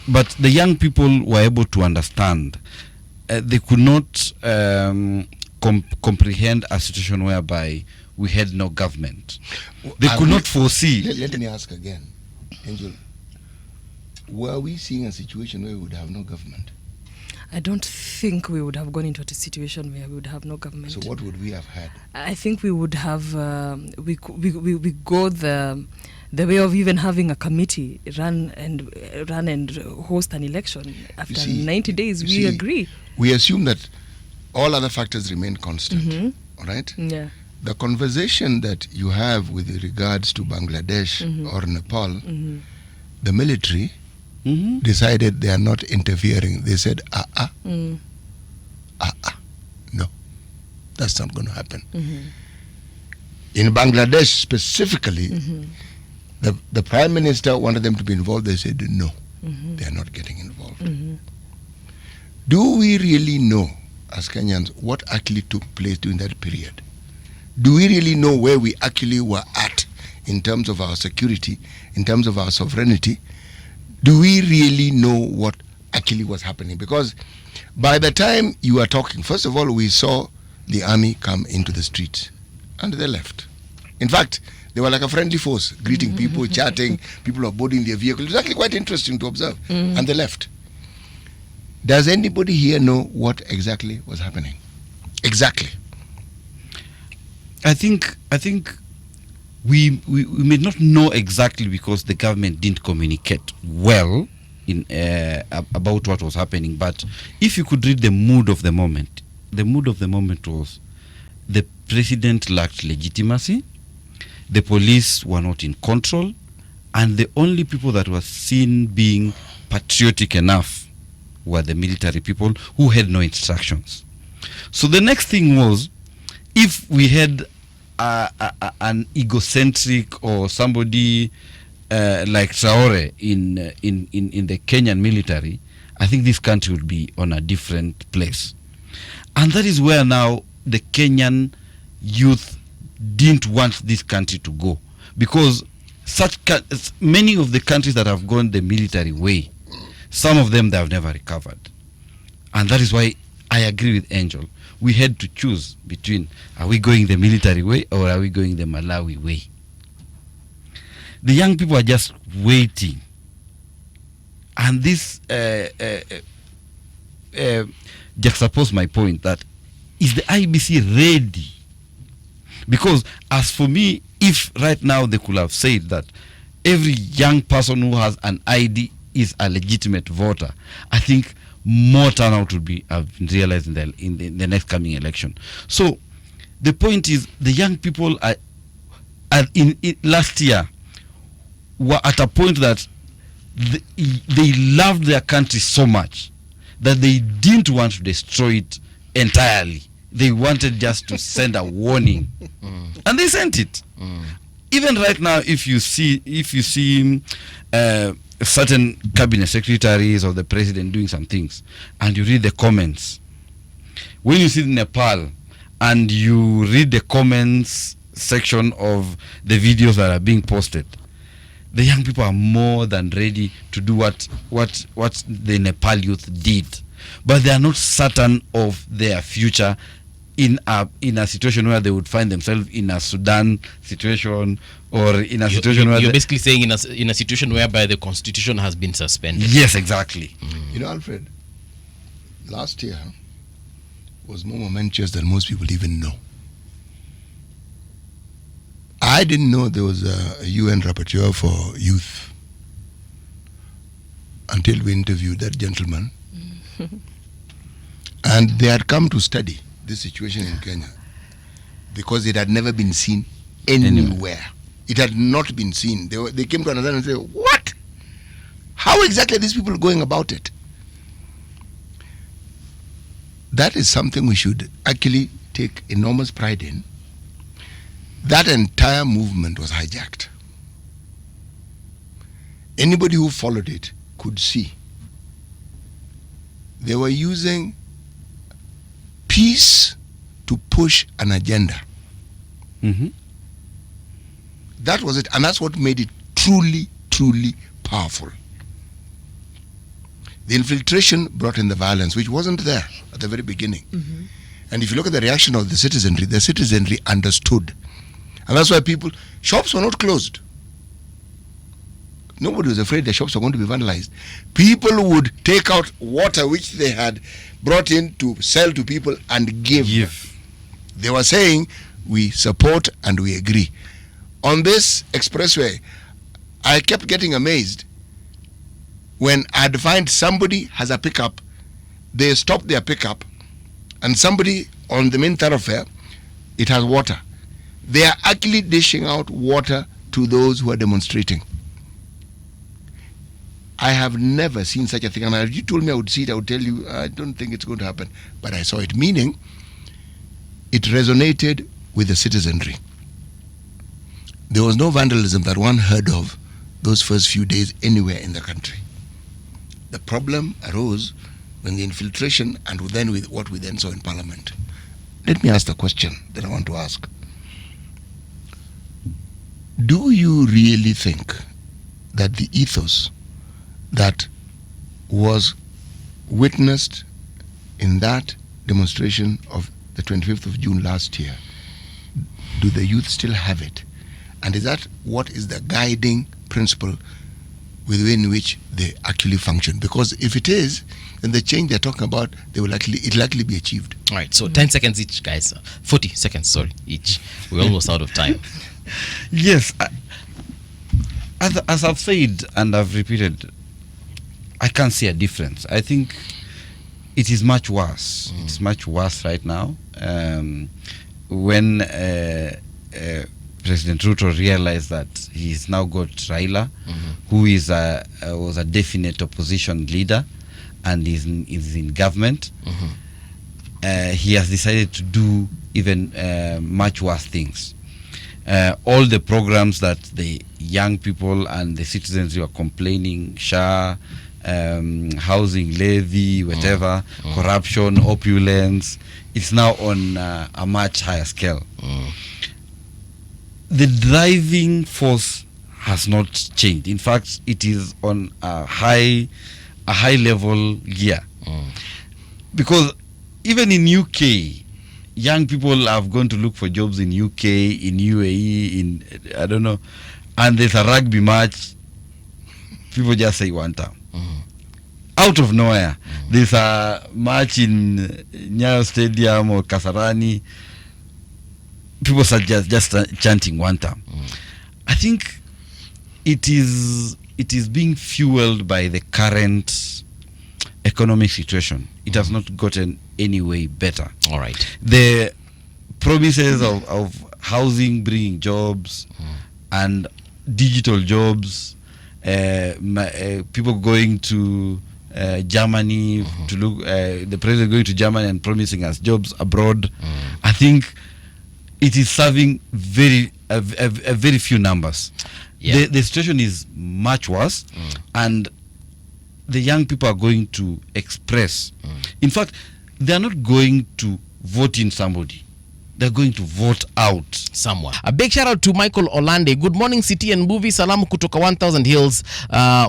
Speaker 3: but the young people were able to understand. They could not comprehend a situation whereby we had no government. They could not foresee.
Speaker 4: Let me ask again, Angel. Were we seeing a situation where we would have no government?
Speaker 2: I don't think we would have gone into a situation where we would have no government.
Speaker 4: So what would we have had?
Speaker 2: I think we would have we go the way of even having a committee run and host an election after 90 days. We agree.
Speaker 4: We assume that all other factors remain constant. All right?
Speaker 2: Yeah.
Speaker 4: The conversation that you have with regards to Bangladesh or Nepal, the military decided they are not interfering. They said, no, that's not going to happen. In Bangladesh specifically, the Prime Minister wanted them to be involved. They said, no, they are not getting involved. Do we really know, as Kenyans, what actually took place during that period? Do we really know where we actually were at in terms of our security, in terms of our sovereignty? Do we really know what actually was happening? Because by the time you are talking, first of all, we saw the army come into the streets and they left. In fact, they were like a friendly force, greeting people, chatting, people were boarding their vehicles. It was actually quite interesting to observe. And they left. Does anybody here know what exactly was happening? Exactly.
Speaker 3: I think we may not know exactly because the government didn't communicate well in about what was happening. But if you could read the mood of the moment was the president lacked legitimacy, the police were not in control, and the only people that were seen being patriotic enough were the military people who had no instructions. So the next thing was, if we had an egocentric or somebody like Traore in the Kenyan military, I think this country would be on a different place. And that is where now the Kenyan youth didn't want this country to go, because many of the countries that have gone the military way, some of them they have never recovered. And that is why I agree with Angel. We had to choose between, are we going the military way or are we going the Malawi way? The young people are just waiting. And this juxtaposes my point that, is the IBC ready? Because as for me, if right now they could have said that every young person who has an ID is a legitimate voter, I think more turnout would be realized in the next coming election. So the point is, the young people are in last year were at a point that they loved their country so much that they didn't want to destroy it entirely. They wanted just to send a warning, and they sent it. Even right now, if you see certain cabinet secretaries or the president doing some things, and you read the comments, when you see Nepal and you read the comments section of the videos that are being posted, the young people are more than ready to do what the Nepal youth did, but they are not certain of their future in a situation where they would find themselves in a Sudan situation, or in a situation where
Speaker 1: you're basically saying in a situation whereby the constitution has been suspended.
Speaker 3: Yes, exactly.
Speaker 4: You know, Alfred, last year was more momentous than most people even know. I didn't know there was a UN rapporteur for youth until we interviewed that gentleman. And they had come to study this situation in Kenya because it had never been seen anywhere. It had not been seen. They came to understand and say, what? How exactly are these people going about it? That is something we should actually take enormous pride in, that entire movement was hijacked. Anybody who followed it could see they were using peace to push an agenda.
Speaker 3: Mm-hmm.
Speaker 4: That was it, and that's what made it truly, truly powerful. The infiltration brought in the violence, which wasn't there at the very beginning.
Speaker 2: Mm-hmm.
Speaker 4: And if you look at the reaction of the citizenry understood. And that's why shops were not closed. Nobody was afraid the shops were going to be vandalized. People would take out water which they had brought in to sell to people and give. They were saying, we support and we agree. On this expressway, I kept getting amazed when I'd find somebody has a pickup, they stop their pickup, and somebody on the main thoroughfare, it has water. They are actually dishing out water to those who are demonstrating. I have never seen such a thing. And if you told me I would see it, I would tell you, I don't think it's going to happen. But I saw it, meaning it resonated with the citizenry. There was no vandalism that one heard of those first few days anywhere in the country. The problem arose when the infiltration and then with what we then saw in Parliament. Let me ask the question that I want to ask. Do you really think that the ethos that was witnessed in that demonstration of the 25th of June last year, do the youth still have it? And is that what is the guiding principle within which they actually function? Because if it is, then the change they're talking about, it'll likely be achieved.
Speaker 1: All right, so 10 seconds each, guys. 40 seconds, sorry, each. We're almost out of time.
Speaker 3: Yes. As I've said and I've repeated, I can't see a difference. I think it is much worse. It's much worse right now. When President Ruto realized that he's now got Raila, who was a definite opposition leader and is in government, he has decided to do even much worse things. All the programs that the young people and the citizens were complaining, SHA, housing levy, whatever, corruption, opulence, it's now on a much higher scale. The driving force has not changed. In fact, it is on a high level gear. Because even in UK, young people have gone to look for jobs in UK, in UAE, in I don't know, and there's a rugby match, people just say one time. Out of nowhere, there's a match in Nyayo Stadium or Kasarani, people start just chanting one time. I think it is being fueled by the current economic situation. It has not gotten any way better.
Speaker 1: All right.
Speaker 3: The promises of housing bringing jobs and digital jobs, people going to Germany to look, the president going to Germany and promising us jobs abroad. I think it is serving very few numbers.
Speaker 1: Yeah.
Speaker 3: The situation is much worse, and the young people are going to express. In fact, they are not going to vote in somebody. They're going to vote out
Speaker 1: someone. A big shout out to Michael Olande. Good morning, City and Movie. Salamu kutoka 1000 Hills,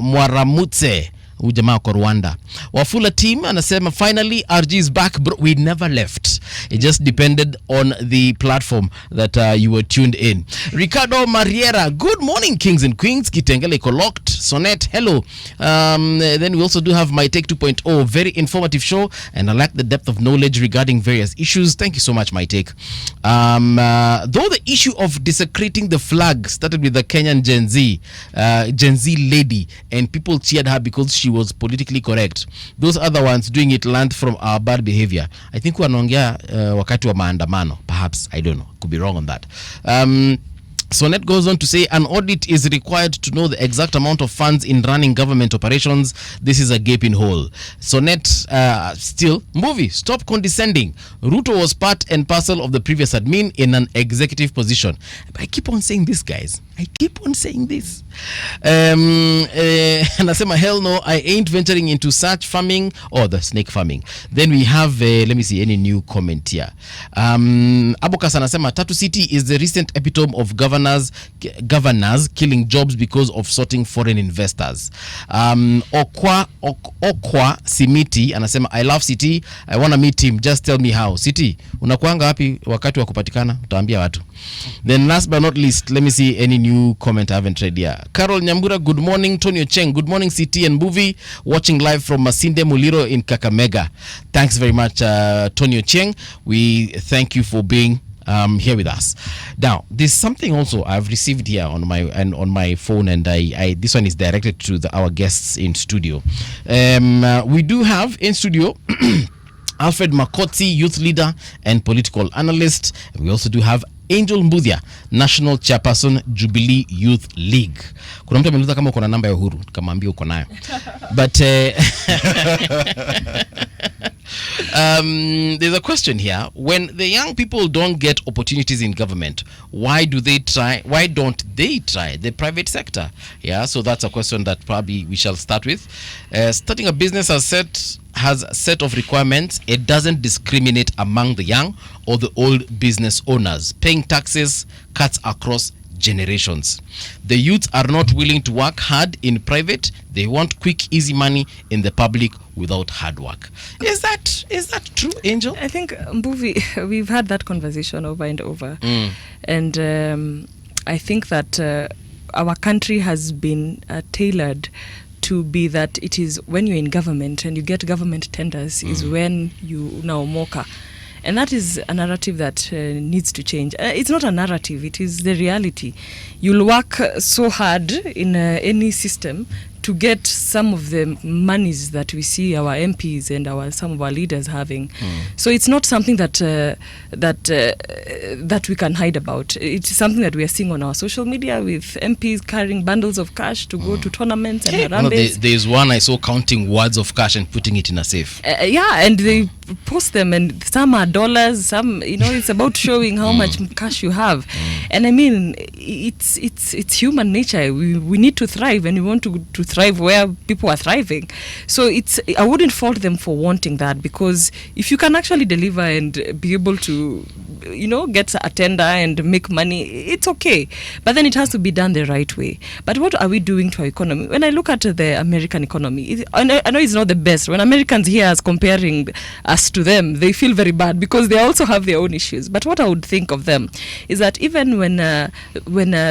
Speaker 1: Mwaramutse. Ujamaa kwa Rwanda. Wafula team anasema finally RG is back, bro. We never left. It just depended on the platform that you were tuned in. Ricardo Mariera, good morning kings and queens. Kitengele iko locked. Sonnet, hello. Then we also do have My Take 2.0, very informative show, and I like the depth of knowledge regarding various issues. Thank you so much, My Take. Though the issue of desecrating the flag started with the Kenyan Gen Z lady, and people cheered her because she was politically correct. Those other ones doing it learned from our bad behavior. I think wanaongea wakati wa maandamano, perhaps, I don't know, could be wrong on that. Sonet goes on to say an audit is required to know the exact amount of funds in running government operations. This is a gaping hole. Sonet still, movie, stop condescending. Ruto was part and parcel of the previous admin in an executive position. I keep on saying this, guys. I keep on saying this. Nasema, hell no, I ain't venturing into such farming or the snake farming. Then we have, let me see, any new comment here. Abokas anasema, Tatu City is the recent epitome of governors killing jobs because of sorting foreign investors. Okwa Simiti anasema, I love City, I wanna meet him, just tell me how. City, unakuanga wapi wakati wa kupatikana? Utaambia watu. Then last but not least, let me see any new comment I haven't read here. Carol Nyambura, good morning. Tonyo Cheng, good morning. CT and Mbuvi, watching live from Masinde Muliro in Kakamega. Thanks very much, Tonyo Cheng. We thank you for being here with us. Now, there's something also I've received here on my phone, and I this one is directed to our guests in studio. We do have in studio Alfred Makotsi, youth leader and political analyst. We also do have Angel Mbuthia, national chairperson, Jubilee Youth League. Kuna mtu ameuliza kama uko na namba ya Uhuru, kamwambia uko nayo. But there's a question here. When the young people don't get opportunities in government, why don't they try the private sector? Yeah, so that's a question that probably we shall start with. Starting a business has a set of requirements. It doesn't discriminate among the young or the old business owners. Paying taxes cuts across generations. The youth are not willing to work hard in private. They want quick, easy money in the public without hard work. Is that true, Angel?
Speaker 2: I think, Mbuvi, we've had that conversation over and over. And I think that our country has been tailored to be that it is when you're in government and you get government tenders is when you now mocha. And that is a narrative that needs to change. It's not a narrative, it is the reality. You'll work so hard in any system to get some of the monies that we see our MPs and some of our leaders having. So it's not something that we can hide about. It's something that we are seeing on our social media with MPs carrying bundles of cash to go to tournaments and Harambes.
Speaker 1: There's one I saw counting wads of cash and putting it in a safe.
Speaker 2: And they post them, and some are dollars, some, it's about showing how much cash you have. And I mean, it's human nature. We need to thrive, and we want to thrive where people are thriving. So I wouldn't fault them for wanting that, because if you can actually deliver and be able to get a tender and make money, it's okay. But then it has to be done the right way. But what are we doing to our economy? When I look at the American economy, I know it's not the best. When Americans hear us comparing us to them, they feel very bad because they also have their own issues. But what I would think of them is that even when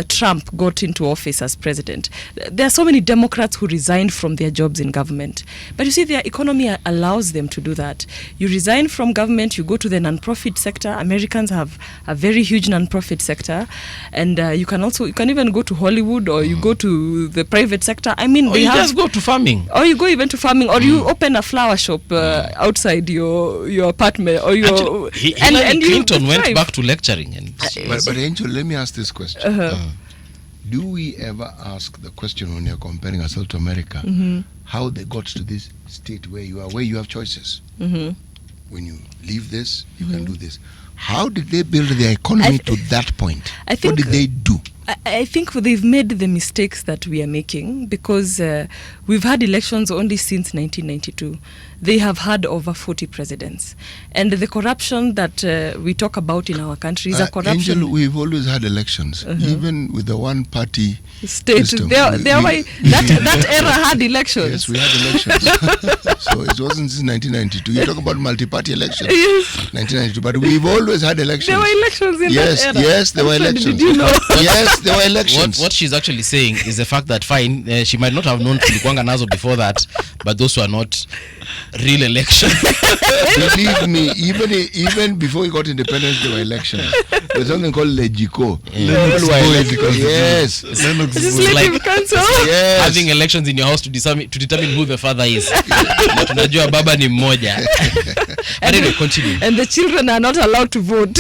Speaker 2: Trump got into office as president, there are so many Democrats who resigned from their jobs in government. But you see, their economy allows them to do that. You resign from government, you go to the non-profit sector. Americans have a very huge non-profit sector, and you can even go to Hollywood, or you go to the private sector. I mean,
Speaker 1: you just go to farming,
Speaker 2: or you go even to farming, or you open a flower shop outside your apartment, or your.
Speaker 1: Hillary Clinton went back to lecturing.
Speaker 4: But Angel, let me ask this question. Do we ever ask the question when you're comparing ourselves to America, how they got to this state where you have choices? When you leave this, you can do this. How did they build their economy to that point? What did they do?
Speaker 2: I think they've made the mistakes that we are making, because we've had elections only since 1992. They have had over 40 presidents. And the corruption that we talk about in our country is a corruption.
Speaker 4: Angel, we've always had elections, even with the one-party state.
Speaker 2: That era had elections.
Speaker 4: Yes, we had elections. So it wasn't since 1992. You talk about multi-party elections. Yes. 1992. But we've always had elections.
Speaker 2: There were elections in that era.
Speaker 4: Yes, there were elections.
Speaker 2: Did you know?
Speaker 4: Yes, there were elections.
Speaker 1: What she's actually saying is the fact that she might not have known Kulikuanga Nazo before that, but those were not real elections.
Speaker 4: Believe me, even before we got independence, there were elections. There's something called Legico. Yes.
Speaker 1: It's like having elections in your house to determine who the father is. Tunajua baba ni mmoja. Anyway, continue.
Speaker 2: And the children are not allowed to vote.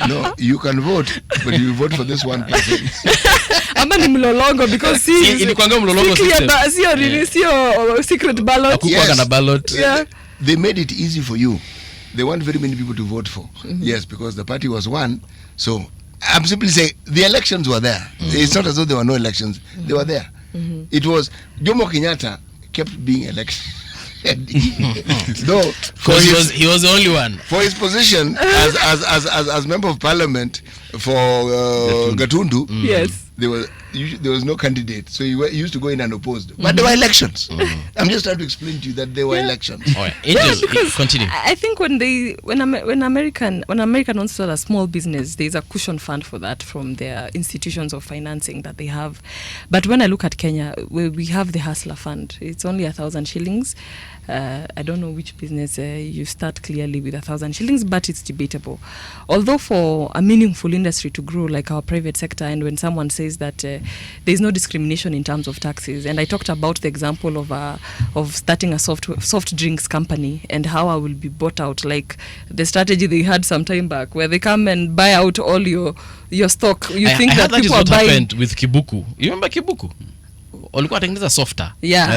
Speaker 4: No, you can vote, but you we vote for this one person.
Speaker 2: Ama ni mlolongo because
Speaker 1: ilikuanga mlolongo system.
Speaker 2: Sio secret ballot.
Speaker 1: Hakukuanga na ballot.
Speaker 2: Yeah.
Speaker 4: They made it easy for you. They want very many people to vote for. Yes, because the party was one. So I'm simply saying the elections were there. It's not as though there were no elections. They were there. It was Jomo Kenyatta kept being elected. No,
Speaker 1: he was the only one.
Speaker 4: For his position as member of parliament for Gatundu.
Speaker 2: Yes.
Speaker 4: There was no candidate, so he used to go in unopposed. But there were elections. I'm just trying to explain to you that there were elections.
Speaker 1: All right, Angel, continue.
Speaker 2: I think when American wants to start a small business, there's a cushion fund for that from their institutions of financing that they have. But when I look at Kenya, we have the Hustler Fund. It's only 1,000 shillings. I don't know which business you start clearly with 1,000 shillings, but it's debatable. Although for a meaningful industry to grow like our private sector, and when someone says that there's no discrimination in terms of taxes, and I talked about the example of starting a soft drinks company and how I will be bought out, like the strategy they had some time back, where they come and buy out all your stock. You think that people are buying.
Speaker 1: Happened with Kibuku. You remember Kibuku? Walikuwa watengeneza softer.
Speaker 2: Yeah.
Speaker 1: I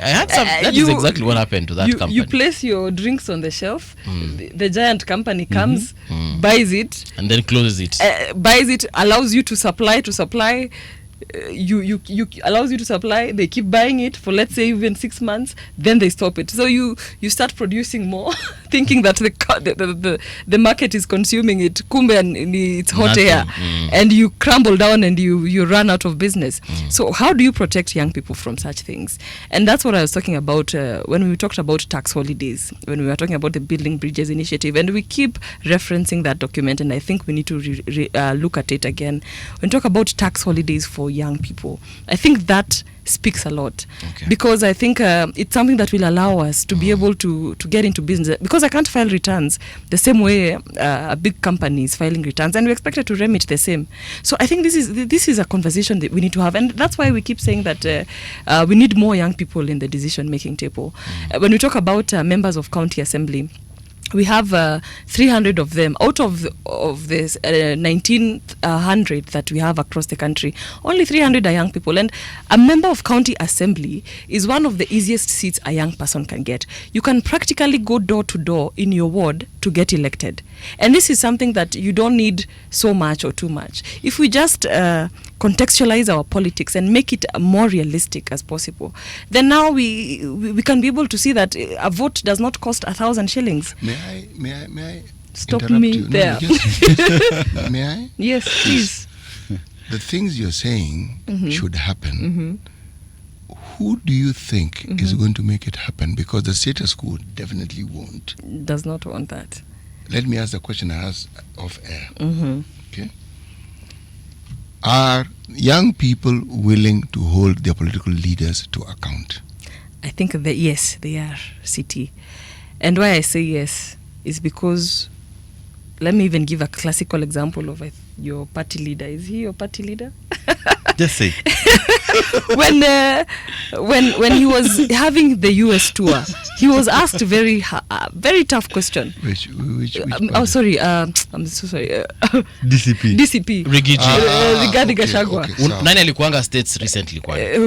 Speaker 1: had some. That is exactly what happened to that company.
Speaker 2: You place your drinks on the shelf. The giant company comes, buys it,
Speaker 1: and then closes it.
Speaker 2: Buys it, allows you to supply. You allows you to supply. They keep buying it for, let's say, even 6 months. Then they stop it. So you start producing more, thinking that the market is consuming it. Kumbe and it's hot air, and you crumble down and you run out of business. So how do you protect young people from such things? And that's what I was talking about when we talked about tax holidays, when we were talking about the Building Bridges initiative, and we keep referencing that document. And I think we need to look at it again. When we talk about tax holidays for young people, I think that speaks a lot, because I think it's something that will allow us to be able to get into business, because I can't file returns the same way a big company is filing returns, and we expected to remit the same. So I think this is a conversation that we need to have, and that's why we keep saying that we need more young people in the decision making table. When we talk about members of county assembly, we have 300 of them out of this 1,900 that we have across the country. Only 300 are young people, and a member of county assembly is one of the easiest seats a young person can get. You can practically go door to door in your ward to get elected, and this is something that you don't need so much or too much. If we just contextualize our politics and make it more realistic as possible, then now we can be able to see that a vote does not cost 1,000 shillings.
Speaker 4: May I
Speaker 2: stop me
Speaker 4: you?
Speaker 2: there?
Speaker 4: No, may I?
Speaker 2: Yes, please.
Speaker 4: The things you're saying should happen. Who do you think is going to make it happen? Because the status quo definitely won't.
Speaker 2: Does not want that.
Speaker 4: Let me ask the question I asked off air. Okay. Are young people willing to hold their political leaders to account?
Speaker 2: I think that yes, they are, CT. And why I say yes is because, let me even give a classical example of your party leader. Is he your party leader?
Speaker 3: Just say.
Speaker 2: when he was having the US tour, he was asked a very tough question.
Speaker 4: Which
Speaker 2: oh, sorry. I'm so sorry. DCP.
Speaker 1: Rigiji.
Speaker 2: Rigathi Gachagua.
Speaker 1: Nani alikuanga states recently kwani?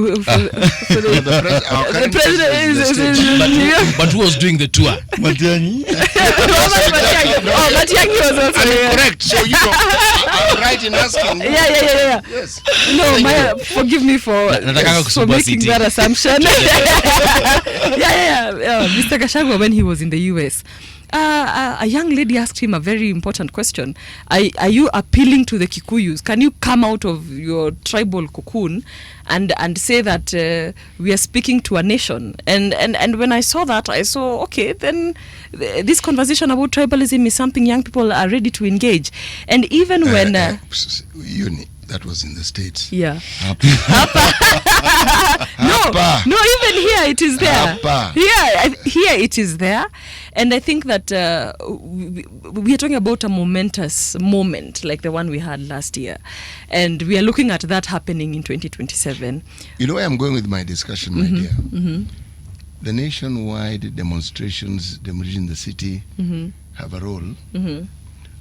Speaker 2: The president is
Speaker 1: but who was doing the tour?
Speaker 3: Matiang'i.
Speaker 2: Matiang'i was also
Speaker 4: correct. So you know, I'm right in asking.
Speaker 2: Yeah.
Speaker 4: Yes.
Speaker 2: No, forgive me for making that assumption. Mr. Gachagua, when he was in the US, a young lady asked him a very important question. Are you appealing to the Kikuyus? Can you come out of your tribal cocoon and say that we are speaking to a nation? And when I saw that, I saw, okay, then this conversation about tribalism is something young people are ready to engage. And even when...
Speaker 4: that was in the States.
Speaker 2: Yeah. No, even here it is there. Here it is there. And I think that we are talking about a momentous moment like the one we had last year. And we are looking at that happening in 2027.
Speaker 4: You know where I'm going with my discussion, my dear? The nationwide demonstrations in the city have a role.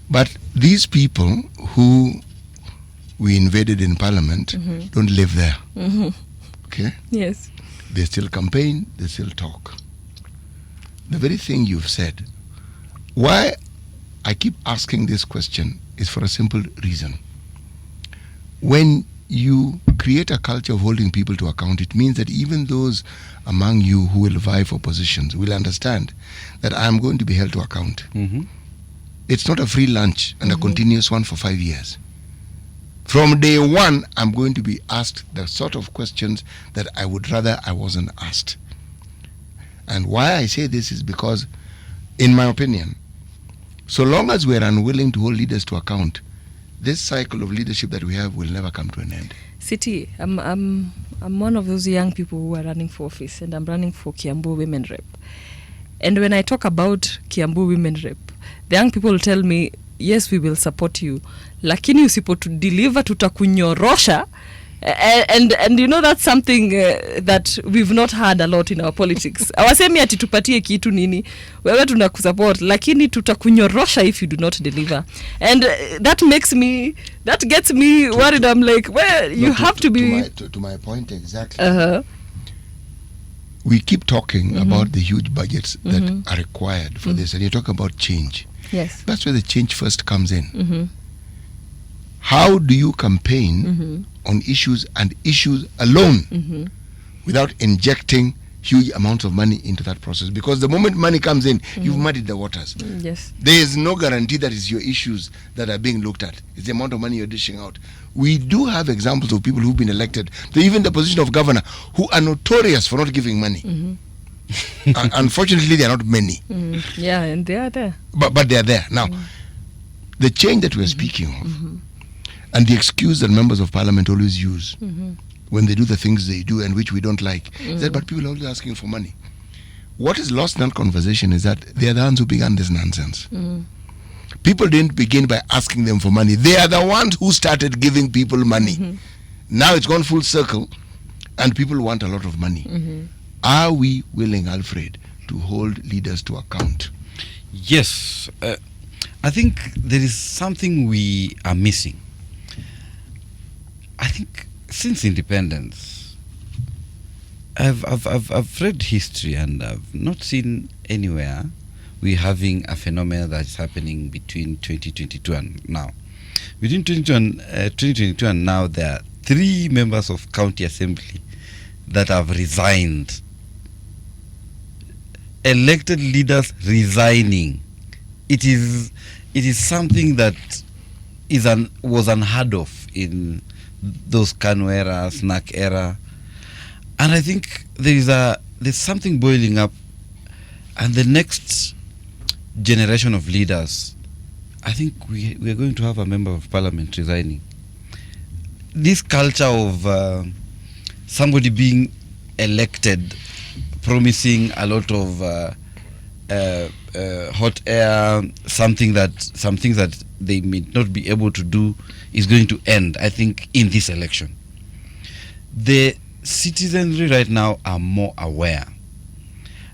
Speaker 4: But these people who we invaded in parliament don't live there. Okay?
Speaker 2: Yes.
Speaker 4: They still campaign, they still talk. The very thing you've said, why I keep asking this question is for a simple reason. When you create a culture of holding people to account, it means that even those among you who will vie for positions will understand that I am going to be held to account. It's not a free lunch and a continuous one for 5 years. From day one, I'm going to be asked the sort of questions that I would rather I wasn't asked. And why I say this is because, in my opinion, so long as we're unwilling to hold leaders to account, this cycle of leadership that we have will never come to an end.
Speaker 2: City, I'm one of those young people who are running for office, and I'm running for Kiambu Women Rep. And when I talk about Kiambu Women Rep, the young people tell me, yes, we will support you, lakini usipotudeliver tutakunyorosha. And you know, that's something that we've not had a lot in our politics. Awasemi ati tupatie kitu nini, wewe tunakusupport, lakini tutakunyorosha if you do not deliver. And that gets me worried. I'm like, well, you have to be...
Speaker 4: To my point exactly. We keep talking about the huge budgets that are required for this, and you talk about change.
Speaker 2: Yes.
Speaker 4: That's where the change first comes in. How do you campaign on issues and issues alone without injecting huge amounts of money into that process? Because the moment money comes in, you've muddied the waters.
Speaker 2: Yes.
Speaker 4: There is no guarantee that it's your issues that are being looked at. It's the amount of money you're dishing out. We do have examples of people who've been elected to even the position of governor who are notorious for not giving money. Unfortunately, there are not many.
Speaker 2: Yeah, and they are there.
Speaker 4: But they are there. Now, the change that we're speaking of, and the excuse that members of parliament always use when they do the things they do and which we don't like, is that but people are always asking for money. What is lost in that conversation is that they are the ones who began this nonsense. People didn't begin by asking them for money. They are the ones who started giving people money. Now it's gone full circle and people want a lot of money. Are we willing, Alfred, to hold leaders to account?
Speaker 3: Yes. I think there is something we are missing. I think since independence, I've read history and I've not seen anywhere we're having a phenomenon that's happening between 2022 and now. Between 2022 and now, there are 3 members of county assembly that have resigned. Elected leaders resigning. It is something that was unheard of in those Kanu era, snack era, and I think there's something boiling up, and the next generation of leaders, I think we are going to have a member of parliament resigning. This culture of somebody being elected, promising a lot of hot air, some things that they may not be able to do, is going to end, I think, in this election. The citizenry right now are more aware.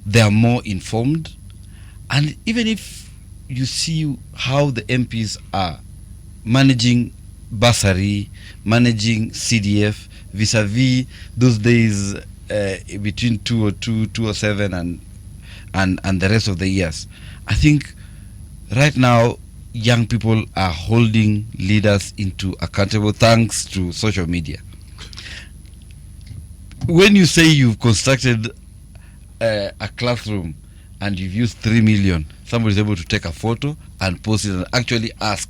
Speaker 3: They are more informed. And even if you see how the MPs are managing bursary, managing CDF, vis-a-vis those days between 202, 207 and the rest of the years, I think right now young people are holding leaders into accountable thanks to social media. When you say you've constructed a classroom and you've used 3 million, somebody's able to take a photo and post it and actually ask,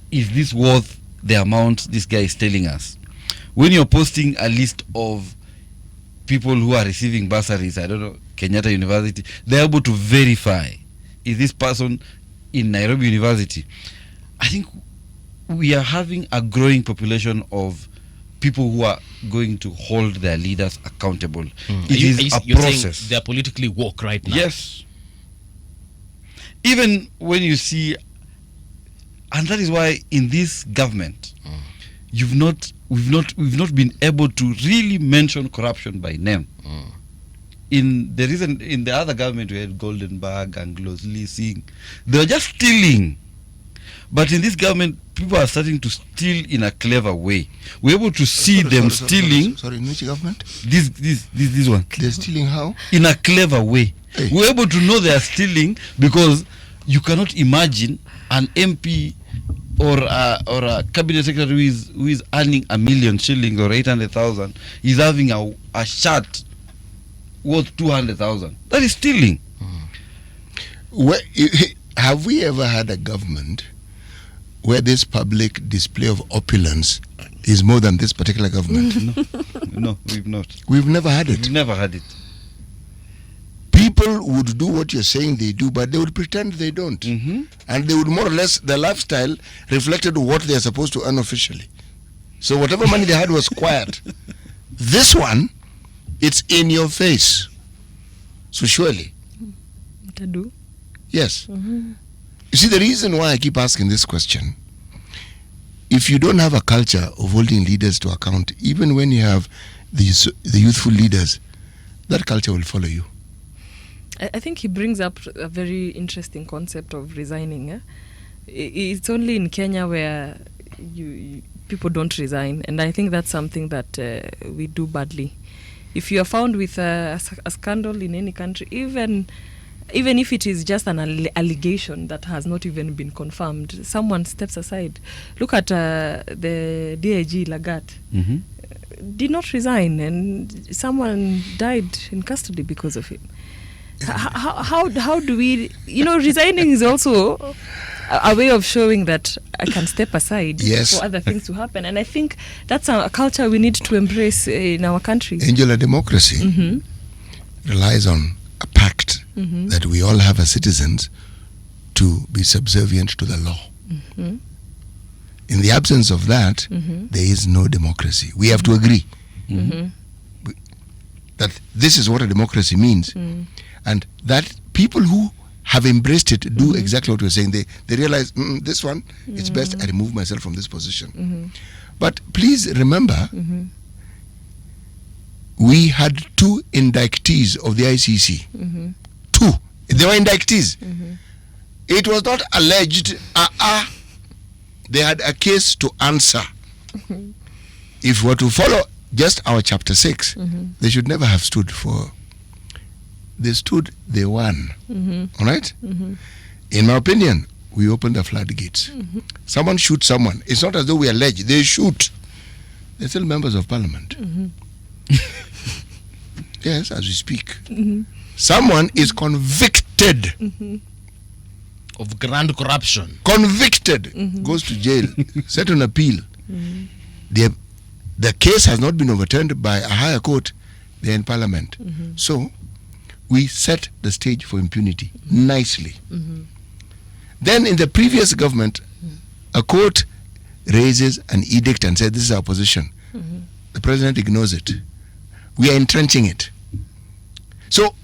Speaker 3: is this worth the amount this guy is telling us? When you're posting a list of people who are receiving bursaries, I don't know, Kenyatta University, they're able to verify, is this person in Nairobi University? I think we are having a growing population of people who are going to hold their leaders accountable. It is a process.
Speaker 1: They're politically woke right now.
Speaker 3: Yes. Even when you see, and that is why in this government, we've not been able to really mention corruption by name. In the other government, we had Goldenberg and Glosley Singh. They were just stealing. But in this government, people are starting to steal in a clever way. We're able to see them stealing.
Speaker 4: Sorry, in which government?
Speaker 3: This one.
Speaker 4: They're stealing how?
Speaker 3: In a clever way.
Speaker 4: Hey.
Speaker 3: We're able to know they are stealing because you cannot imagine an MP or a cabinet secretary who is earning 1 million shillings or 800,000 is having a shirt worth 200,000. That is stealing.
Speaker 4: Have we ever had a government where this public display of opulence is more than this particular government?
Speaker 3: No, we've not.
Speaker 4: We've never had it.
Speaker 3: We've never had it.
Speaker 4: People would do what you're saying they do, but they would pretend they don't.
Speaker 3: Mm-hmm.
Speaker 4: And they would more or less, their lifestyle reflected what they're supposed to earn officially. So whatever money they had was quiet. This one, it's in your face. So surely.
Speaker 2: Tadu.
Speaker 4: Yes. You see, the reason why I keep asking this question, if you don't have a culture of holding leaders to account, even when you have the youthful leaders, that culture will follow you.
Speaker 2: I think he brings up a very interesting concept of resigning. It's only in Kenya where people don't resign, and I think that's something that we do badly. If you are found with a scandal in any country, even if it is just an allegation that has not even been confirmed, someone steps aside. Look at the DIG Lagat. Did not resign, and someone died in custody because of him. How do we, resigning is also a way of showing that I can step aside for other things to happen. And I think that's a culture we need to embrace in our country.
Speaker 4: Angela, democracy relies on a pact that we all have as citizens to be subservient to the law. In the absence of that, there is no democracy. We have to agree that this is what a democracy means. And that people who have embraced it do exactly what we're saying. They realize, this one, it's best I remove myself from this position. But please remember, we had 2 indictees of the ICC. 2. They were indictees. It was not alleged. They had a case to answer. If we were to follow just our chapter 6, they should never have stood for. They stood, they won. All right? In my opinion, we opened the floodgates. Someone shoots someone. It's not as though we allege. They shoot. They're still members of parliament. Yes, as we speak. Someone is convicted
Speaker 1: of grand corruption.
Speaker 4: Convicted. Goes to jail. Set on appeal. The case has not been overturned by a higher court. They're in parliament. So, we set the stage for impunity nicely. Then in the previous government, a court raises an edict and says, this is our position. The president ignores it. We are entrenching it. So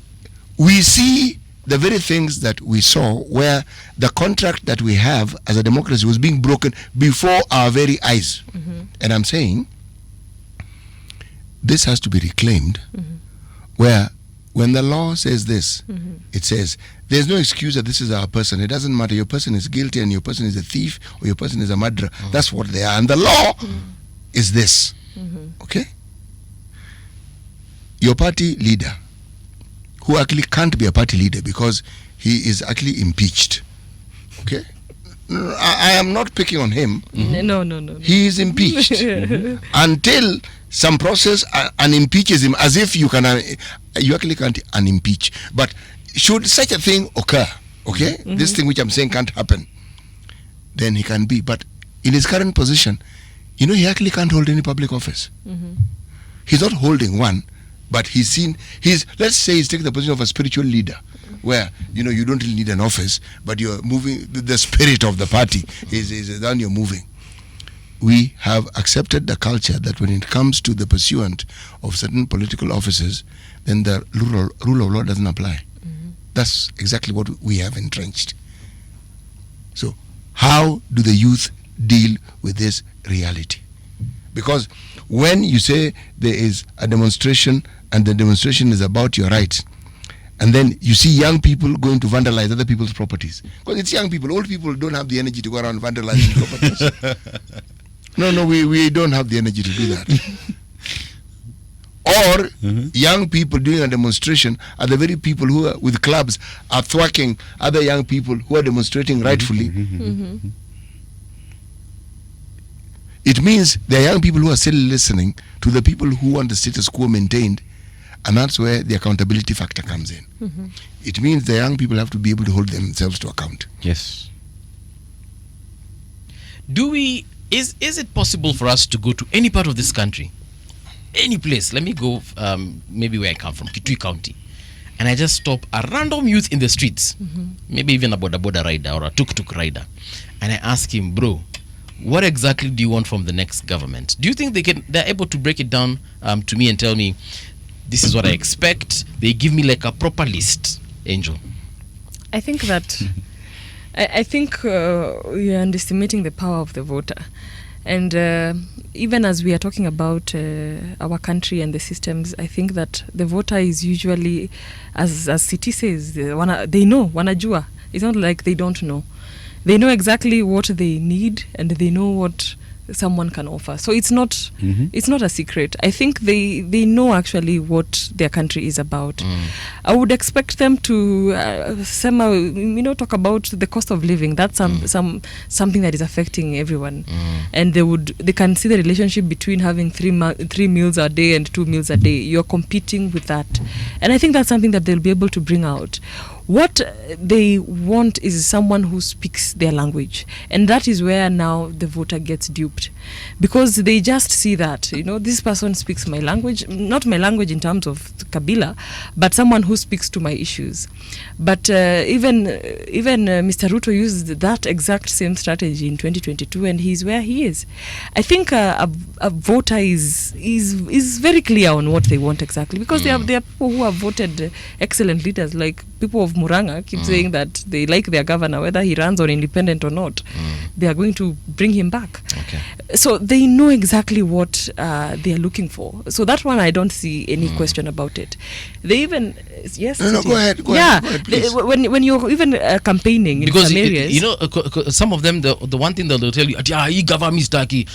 Speaker 4: we see the very things that we saw where the contract that we have as a democracy was being broken before our very eyes. And I'm saying this has to be reclaimed where when the law says this, it says, there's no excuse that this is our person. It doesn't matter. Your person is guilty and your person is a thief or your person is a murderer. That's what they are. And the law is this. Okay? Your party leader, who actually can't be a party leader because he is actually impeached. Okay? I am not picking on him.
Speaker 2: No.
Speaker 4: He is impeached. Until some process unimpeaches him, as if you actually can't unimpeach. But should such a thing occur, okay, this thing which I'm saying can't happen, then he can be. But in his current position, he actually can't hold any public office. He's not holding one, but let's say he's taking the position of a spiritual leader, where, you don't really need an office, but you're moving, the spirit of the party is down, you're moving. We have accepted the culture that when it comes to the pursuant of certain political offices, then the rule of law doesn't apply. That's exactly what we have entrenched. So, how do the youth deal with this reality? Because when you say there is a demonstration and the demonstration is about your rights, And then you see young people going to vandalize other people's properties. Because it's young people. Old people don't have the energy to go around vandalizing properties. No, we don't have the energy to do that. Or young people doing a demonstration are the very people who are with clubs are thwacking other young people who are demonstrating rightfully. It means there are young people who are still listening to the people who want the status quo maintained, and that's where the accountability factor comes in. It means the young people have to be able to hold themselves to account.
Speaker 3: Yes.
Speaker 1: Is it possible for us to go to any part of this country, any place? Let me go, maybe where I come from, Kitui County, and I just stop a random youth in the streets, maybe even a boda rider or a tuk-tuk rider, and I ask him, bro, what exactly do you want from the next government? Do you think they're able to break it down to me and tell me, this is what I expect? They give me like a proper list, Angel.
Speaker 2: I think that I think you're underestimating the power of the voter. And even as we are talking about our country and the systems, I think that the voter is usually, as Citi says, they know, wanajua. It's not like they don't know. They know exactly what they need, and they know what someone can offer. So it's not a secret. I think they know actually what their country is about. I would expect them to somehow talk about the cost of living. That's something that is affecting everyone, and they can see the relationship between having three meals a day and 2 meals a day. You're competing with that, and I think that's something that they'll be able to bring out. What they want is someone who speaks their language, and that is where now the voter gets duped, because they just see that this person speaks my language, not my language in terms of Kabila, but someone who speaks to my issues. But even Mr. Ruto used that exact same strategy in 2022, and he's where he is. I think a voter is very clear on what they want exactly, because there are people who have voted excellent leaders, like people of Muranga keep saying that they like their governor, whether he runs or independent or not. They are going to bring him back. Okay. So they know exactly what they are looking for. So that one, I don't see any question about it. They even
Speaker 4: No, go ahead. Go ahead, please.
Speaker 2: When you're even campaigning in some areas,
Speaker 1: some of them, the one thing that they'll tell you, he government mistaki,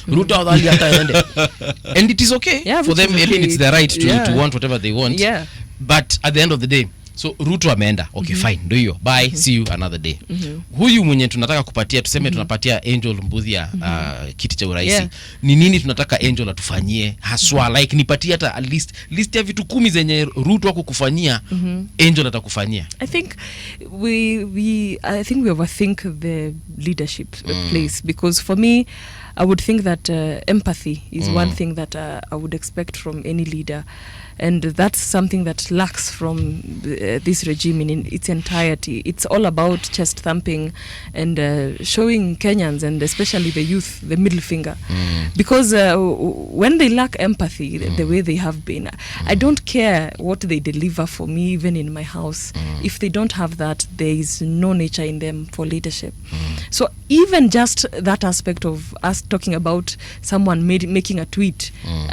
Speaker 1: and it is okay for them. I mean, it's their right to want whatever they want. Yeah. But at the end of the day, so Ruto ameenda, okay, fine, do hiyo, bye, see you another day. Huyu mwenye tunataka kupatia, tuseme tunapatia Angel Mbuthia kiti cha uraisi, ni nini tunataka Angel atufanyie haswa, like nipatie hata at least list ya vitu 10 zenye Ruto wako kufanyia, Angel atakufanyia.
Speaker 2: I think we overthink the leadership place, because for me, I would think that empathy is one thing that I would expect from any leader. And that's something that lacks from this regime in its entirety. It's all about chest thumping and showing Kenyans, and especially the youth, the middle finger. Because when they lack empathy the way they have been, I don't care what they deliver for me, even in my house. If they don't have that, there is no nature in them for leadership. So even just that aspect of us talking about someone making a tweet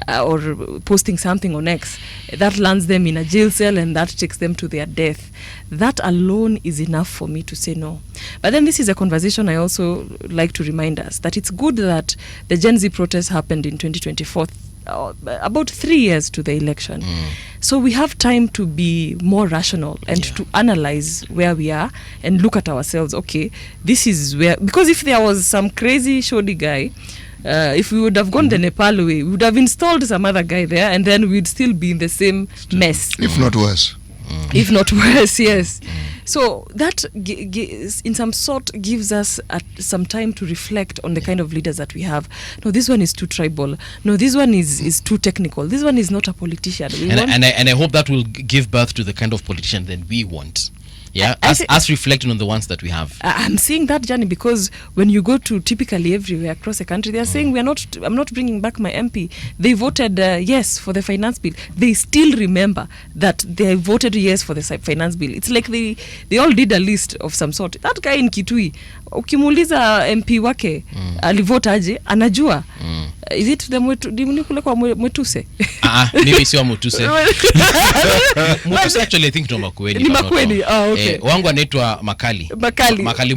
Speaker 2: or posting something on X, that lands them in a jail cell and that takes them to their death. That alone is enough for me to say no. But then this is a conversation I also like to remind us that it's good that the Gen Z protests happened in 2024, about 3 years to the election. So we have time to be more rational and to analyze where we are and look at ourselves. Okay, this is where, because if there was some crazy shoddy guy, if we would have gone the Nepal way, we would have installed some other guy there, and then we'd still be in the same mess.
Speaker 4: If not worse.
Speaker 2: If not worse, yes. So that in some sort gives us some time to reflect on the kind of leaders that we have. No, this one is too tribal. No, this one is too technical. This one is not a politician.
Speaker 1: And I hope that will give birth to the kind of politician that we want. Yeah, us reflecting on the ones that we have.
Speaker 2: I'm seeing that journey because when you go to typically everywhere across the country, they are saying I'm not bringing back my MP. They voted yes for the finance bill. They still remember that they voted yes for the finance bill. It's like they all did a list of some sort. That guy in Kitui, ukimuuliza MP wake alivote aje, anajua. Is it the kule kwa Mwetuse?
Speaker 1: Mimi sio Mwetuse. Mwetuse actually I think no Makueni.
Speaker 2: Ni Makueni. Okay.
Speaker 1: Wangu anaitwa Makali.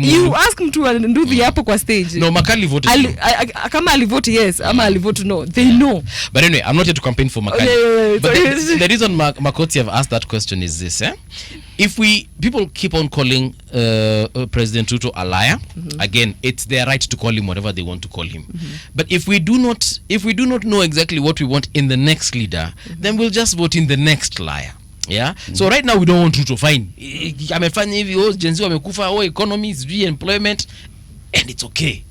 Speaker 2: You ask him to Nduthi hapo kwa stage.
Speaker 1: No, Makali voted no.
Speaker 2: Kama alivote yes ama alivote no, they know.
Speaker 1: But anyway, I'm not here to campaign for Makali.
Speaker 2: Okay,
Speaker 1: but the reason Makotsi have asked that question is this, if people keep on calling President Ruto a liar, again, it's their right to call him whatever they want to call him. But if we do not know exactly what we want in the next leader, then we'll just vote in the next liar. Yeah. So right now we don't want Ruto, fine. Amefanya hivi, Gen Z wamekufa, economy is employment, and it's okay.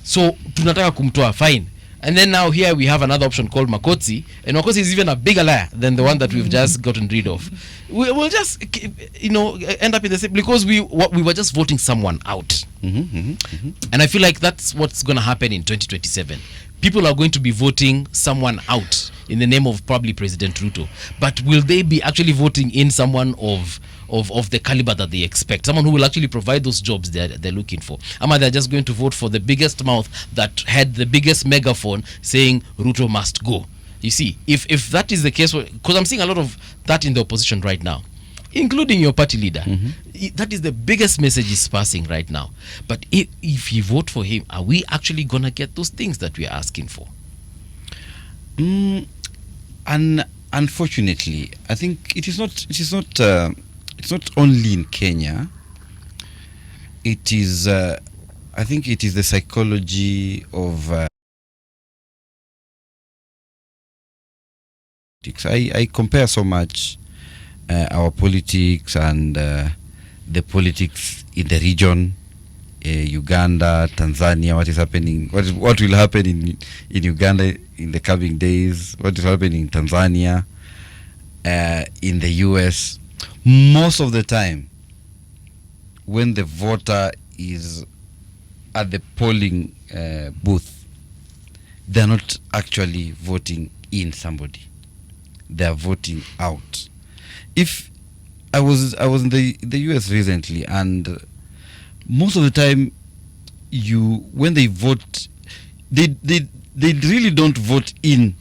Speaker 1: So tunataka kumtoa, fine. And then now here we have another option called Makotsi, and Makotsi is even a bigger liar than the one that we've just gotten rid of. We'll just, end up in the same, because we were just voting someone out. And I feel like that's what's going to happen in 2027. People are going to be voting someone out in the name of probably President Ruto. But will they be actually voting in someone of the caliber that they expect, someone who will actually provide those jobs they're looking for? Ama they're just going to vote for the biggest mouth that had the biggest megaphone saying Ruto must go? You see, if that is the case, because I'm seeing a lot of that in the opposition right now, including your party leader, that is the biggest message he's passing right now. But if you vote for him, are we actually gonna get those things that we are asking for?
Speaker 3: And unfortunately, I think it is not only in Kenya. It is, I think it is the psychology of I compare so much our politics and the politics in the region, Uganda, Tanzania, what is happening, what will happen in Uganda in the coming days, what is happening in Tanzania, in the US. Most of the time, when the voter is at the polling booth, they're not actually voting in somebody. They're voting out. If I was in the US recently, and most of the time, when they vote, they really don't vote in.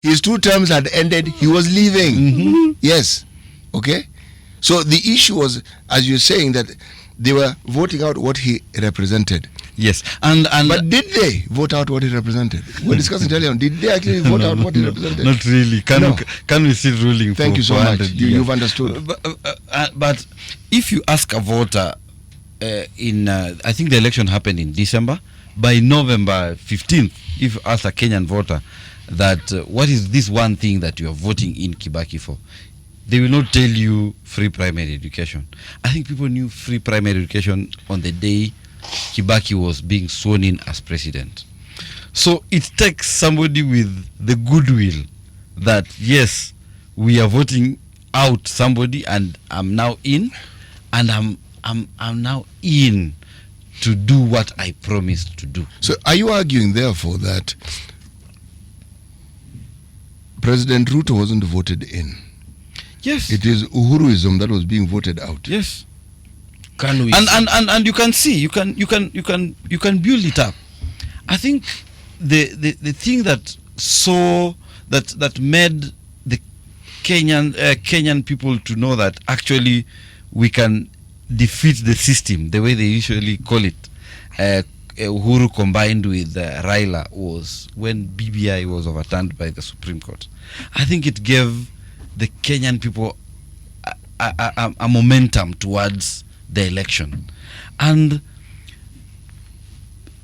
Speaker 4: His 2 terms had ended. He was leaving. Yes. Okay. So the issue was, as you're saying, that they were voting out what he represented.
Speaker 3: Yes. And
Speaker 4: but did they vote out what he represented? We're discussing earlier on. Did they actually vote out what he represented?
Speaker 3: Not really. Can we see ruling?
Speaker 4: Thank you so much. You've understood.
Speaker 3: But if you ask a voter I think the election happened in December. By November 15th, if you ask a Kenyan voter that what is this one thing that you are voting in Kibaki for, they will not tell you free primary education. I think people knew free primary education on the day Kibaki was being sworn in as president. So it takes somebody with the goodwill that, yes, we are voting out somebody and I'm now in, and I'm now in to do what I promised to do.
Speaker 4: So are you arguing therefore that President Ruto wasn't voted in?
Speaker 3: Yes.
Speaker 4: It is Uhuruism that was being voted out.
Speaker 3: Yes.
Speaker 1: Can we
Speaker 3: and you can see, you can build it up. I think the thing that that made the Kenyan people to know that actually we can defeat the system the way they usually call it, Uhuru combined with Raila was when BBI was overturned by the Supreme Court. I think it gave the Kenyan people a momentum towards the election. And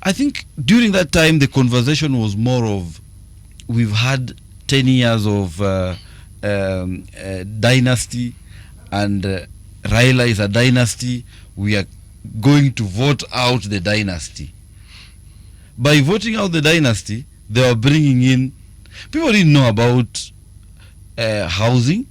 Speaker 3: I think during that time the conversation was more of, we've had 10 years of dynasty, and Raila is a dynasty. We are going to vote out the dynasty. By voting out the dynasty, they were bringing in, people didn't know about housing.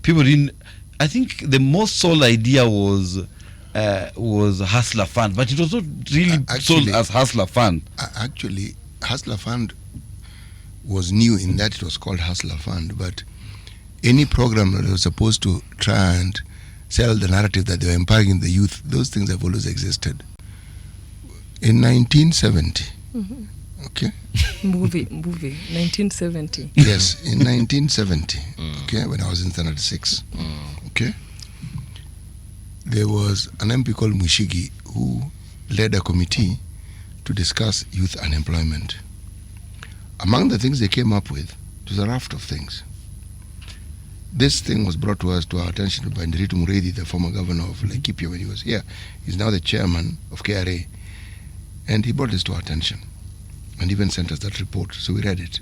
Speaker 3: People didn't, I think the most sold idea was Hustler Fund, but it was not really sold as Hustler Fund.
Speaker 4: Actually, Hustler Fund was new in that it was called Hustler Fund, but any program that was supposed to try and sell the narrative that they were empowering the youth, those things have always existed. In 1970, okay?
Speaker 2: Movie, 1970.
Speaker 4: Yes, in 1970, okay, when I was in Standard 6, okay? There was an MP called Mushigi who led a committee to discuss youth unemployment. Among the things they came up with, it was a raft of things. This thing was brought to our attention by Nderitu Muredi, the former governor of Laikipia when he was here. He's now the chairman of KRA. And he brought this to our attention and even sent us that report, so we read it.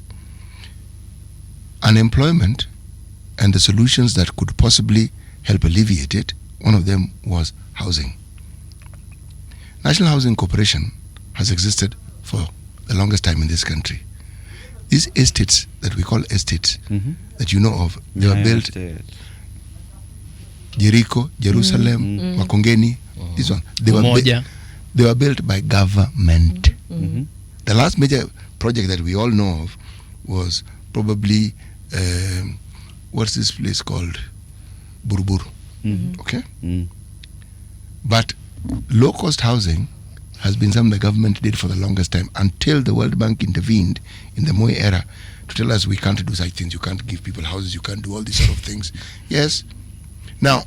Speaker 4: Unemployment and the solutions that could possibly help alleviate it, one of them was housing. National Housing Corporation has existed for the longest time in this country. These estates that we call estates, that you know of, they were built Jericho, Jerusalem, Makongeni, this one. They were built by government. The last major project that we all know of was probably, what's this place called? Buruburu. Okay? But low-cost housing has been something the government did for the longest time, until the World Bank intervened in the Moi era to tell us we can't do such things, you can't give people houses, you can't do all these sort of things. Yes. Now,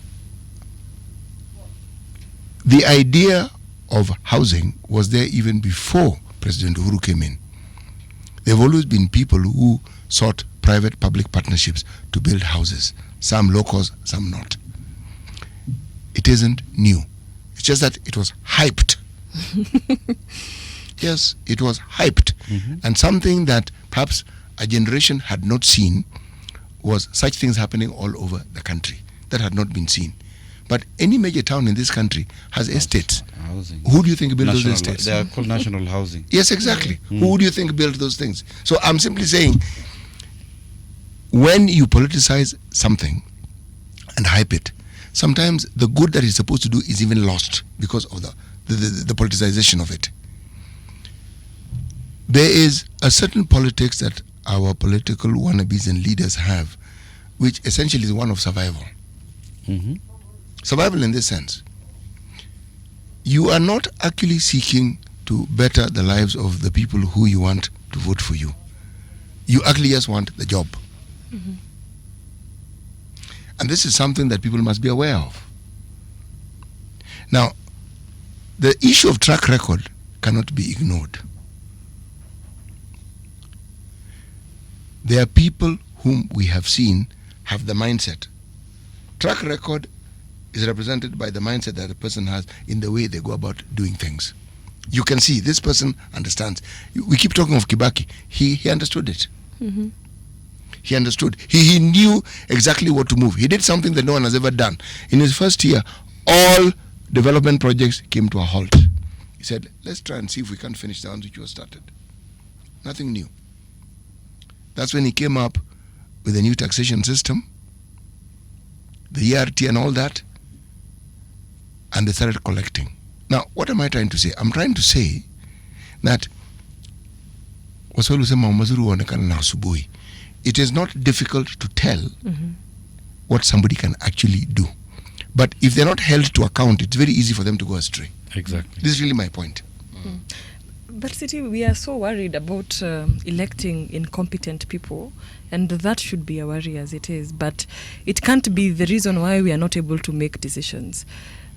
Speaker 4: the idea of housing was there even before President Uhuru came in. There have always been people who sought private-public partnerships to build houses, some low-cost, some not. It isn't new. It's just that it was hyped. Yes, it was hyped. And something that perhaps a generation had not seen was such things happening all over the country that had not been seen. But any major town in this country has estates.
Speaker 3: Housing.
Speaker 4: Who do you think built those estates?
Speaker 3: They are called national housing.
Speaker 4: Yes, exactly. Who do you think built those things? So I'm simply saying, when you politicize something and hype it, sometimes the good that it's supposed to do is even lost because of the politicization of it. There is a certain politics that our political wannabes and leaders have, which essentially is one of survival. Survival in this sense. You are not actually seeking to better the lives of the people who you want to vote for you. You actually just want the job. And this is something that people must be aware of. Now, the issue of track record cannot be ignored. There are people whom we have seen have the mindset. Track record is represented by the mindset that a person has in the way they go about doing things. You can see this person understands. We keep talking of Kibaki. He understood it. He understood. He knew exactly what to move. He did something that no one has ever done. In his first year, all development projects came to a halt. He said, let's try and see if we can finish the ones which were started. Nothing new. That's when he came up with a new taxation system, the ERT and all that, and they started collecting. Now, what am I trying to say? I'm trying to say that it is not difficult to tell what somebody can actually do. But if they're not held to account, it's very easy for them to go astray.
Speaker 3: Exactly.
Speaker 4: This is really my point.
Speaker 2: But City, we are so worried about electing incompetent people, and that should be a worry as it is. But it can't be the reason why we are not able to make decisions.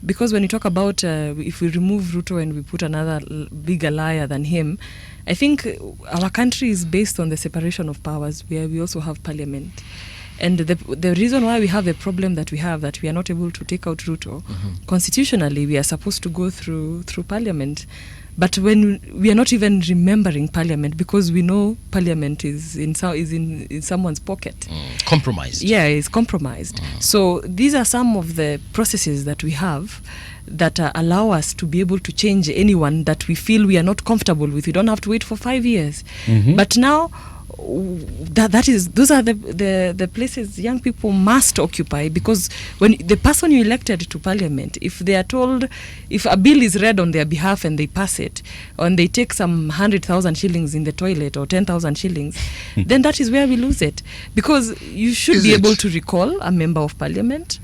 Speaker 2: Because when you talk about if we remove Ruto and we put another bigger liar than him, I think our country is based on the separation of powers, where we also have parliament. And the reason why we have the problem that we have, that we are not able to take out Ruto, constitutionally we are supposed to go through parliament. But when we are not even remembering parliament, because we know parliament is in someone's pocket.
Speaker 1: Compromised.
Speaker 2: Yeah, it's compromised. So these are some of the processes that we have that allow us to be able to change anyone that we feel we are not comfortable with. We don't have to wait for 5 years. But now, those are the places young people must occupy, because when the person you elected to parliament, if they are told, if a bill is read on their behalf and they pass it, and they take some 100,000 shillings in the toilet or 10,000 shillings, then that is where we lose it, because you should be able to recall a member of parliament.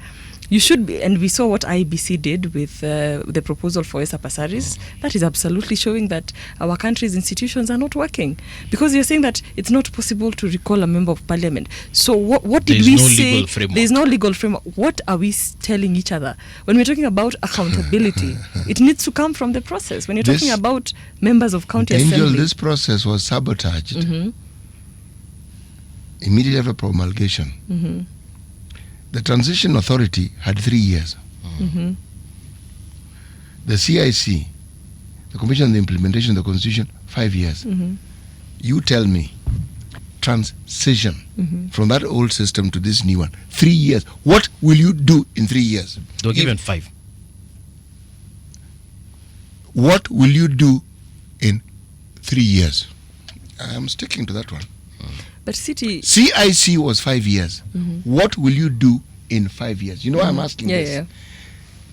Speaker 2: You should be, and we saw what IBC did with the proposal for Esa Passaris. That is absolutely showing that our country's institutions are not working, because you're saying that it's not possible to recall a member of parliament. So what did we say? There's no legal framework. What are we telling each other when we're talking about accountability? It needs to come from the process. When you're talking about members of county assembly,
Speaker 4: this process was sabotaged immediately after promulgation. The Transition Authority had 3 years. The CIC, the Commission on the Implementation of the Constitution, 5 years. You tell me, transition from that old system to this new one, 3 years. What will you do in 3 years?
Speaker 1: They were given 5.
Speaker 4: What will you do in 3 years? I'm sticking to that one.
Speaker 2: but
Speaker 4: CIC was 5 years. What will you do in 5 years? You know why I'm asking this?
Speaker 2: Yeah.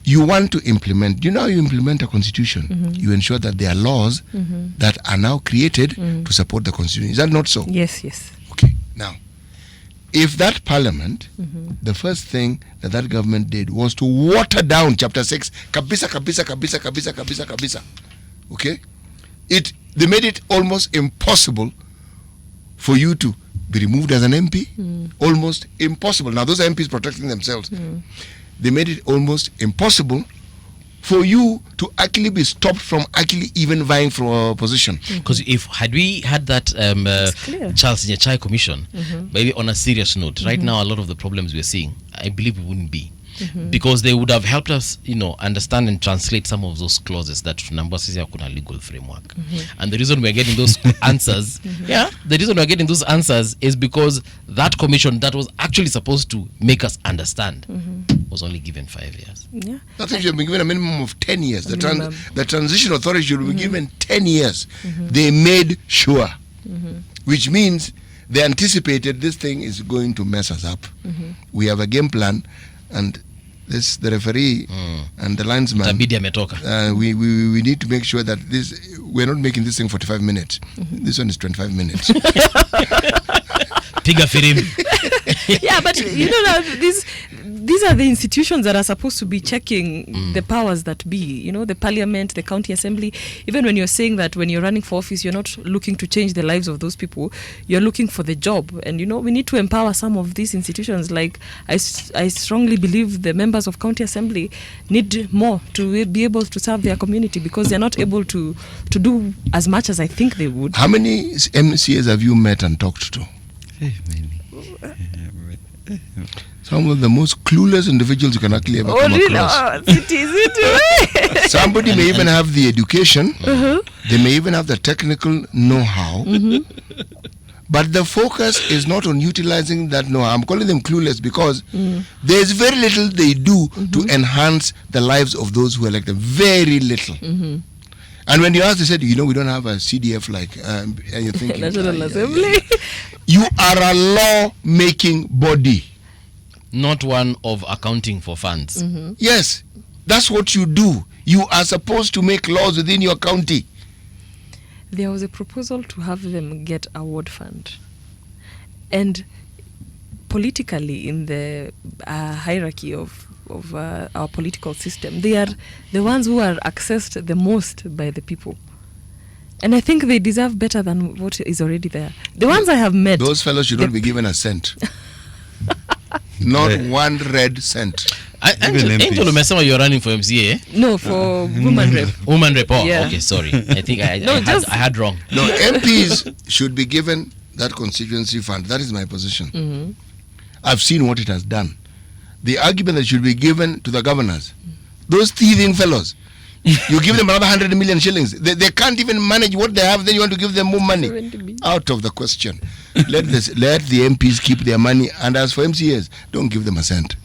Speaker 4: You want to implement, you know how you implement a constitution? You ensure that there are laws that are now created to support the constitution. Is that not so?
Speaker 2: Yes.
Speaker 4: Okay, now, if that parliament, the first thing that government did was to water down chapter 6, kabisa. Okay? They made it almost impossible for you to be removed as an MP. Almost impossible. Now, those are MPs protecting themselves. They made it almost impossible for you to actually be stopped from actually even vying for a position.
Speaker 1: Because had we had that Charles Nyachai commission, maybe on a serious note, right now a lot of the problems we're seeing, I believe we wouldn't be. Because they would have helped us, understand and translate some of those clauses that Mombasa kuna legal framework. And the reason we're getting those answers, the reason we're getting those answers is because that commission that was actually supposed to make us understand was only given 5 years.
Speaker 2: Yeah.
Speaker 4: That's if you've been given a minimum of 10 years. The Transition Authority should be given 10 years. They made sure, which means they anticipated this thing is going to mess us up. We have a game plan, and the referee and the linesman, we need to make sure that we're not making this thing 45 minutes. This one is 25 minutes.
Speaker 1: Piga firim.
Speaker 2: Yeah, but these are the institutions that are supposed to be checking the powers that be, the parliament, the county assembly. Even when you're saying that when you're running for office, you're not looking to change the lives of those people, you're looking for the job. And we need to empower some of these institutions. Like I strongly believe the members of county assembly need more to be able to serve their community, because they're not able to do as much as I think they would.
Speaker 4: How many MCAs have you met and talked to? Some of the most clueless individuals you can actually ever come across. Somebody may even have the education, they may even have the technical know-how, but the focus is not on utilizing that know-how. I'm calling them clueless because there's very little they do to enhance the lives of those who elect them. Very little. And when you ask, they said, we don't have a CDF like, and you're thinking,
Speaker 2: National Assembly.
Speaker 4: You are a law-making body.
Speaker 1: Not one of accounting for funds.
Speaker 4: Yes, that's what you do. You are supposed to make laws within your county.
Speaker 2: There was a proposal to have them get a ward fund. And politically, in the hierarchy of our political system, they are the ones who are accessed the most by the people. And I think they deserve better than what is already there. The ones I have met...
Speaker 4: Those fellows should not be given a cent. Not one red cent.
Speaker 1: Angel umesema you're running for MCA, eh?
Speaker 2: No, for woman rep.
Speaker 1: Woman rep. Oh,
Speaker 2: Yeah.
Speaker 1: okay, sorry. I think I had wrong.
Speaker 4: No, MPs should be given that constituency fund. That is my position. I've seen what it has done. The argument that should be given to the governors, those thieving fellows, you give them another 100 million shillings. They can't even manage what they have. Then you want to give them more money. Out of the question. Let the MPs keep their money. And as for MCAs, don't give them a cent.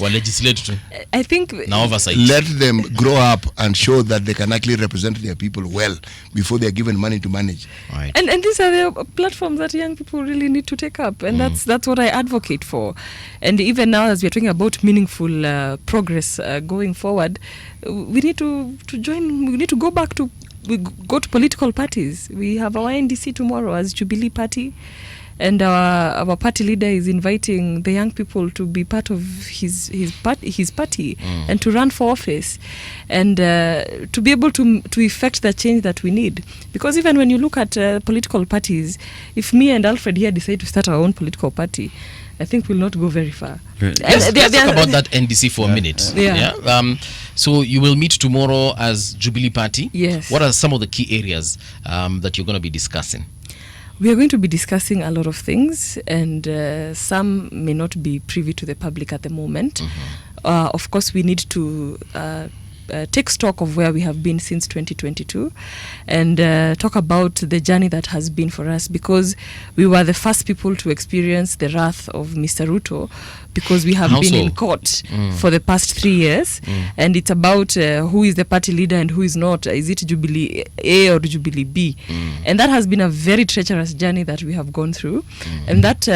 Speaker 1: Well, legislate too.
Speaker 2: I think
Speaker 1: Now oversight.
Speaker 4: Let them grow up and show that they can actually represent their people well before they are given money to manage.
Speaker 1: Right.
Speaker 2: and these are the platforms that young people really need to take up, and that's what I advocate for. And even now, as we're talking about meaningful progress going forward, we need to join. We need to go back to political parties. We have our NDC tomorrow as Jubilee Party. And our party leader is inviting the young people to be part of his party and to run for office and to be able to effect the change that we need. Because even when you look at political parties, if me and Alfred here decide to start our own political party, I think we'll not go very far.
Speaker 1: Let's talk about that NDC for a minute.
Speaker 2: Yeah.
Speaker 1: So you will meet tomorrow as Jubilee Party.
Speaker 2: Yes.
Speaker 1: What are some of the key areas that you're going to be discussing?
Speaker 2: We are going to be discussing a lot of things, and some may not be privy to the public at the moment. Of course, we need to take stock of where we have been since 2022 and talk about the journey that has been for us, because we were the first people to experience the wrath of Mr. Ruto, because we have been in court for the past 3 years, and it's about who is the party leader and who is not. Is it Jubilee A or Jubilee B? And that has been a very treacherous journey that we have gone through, and that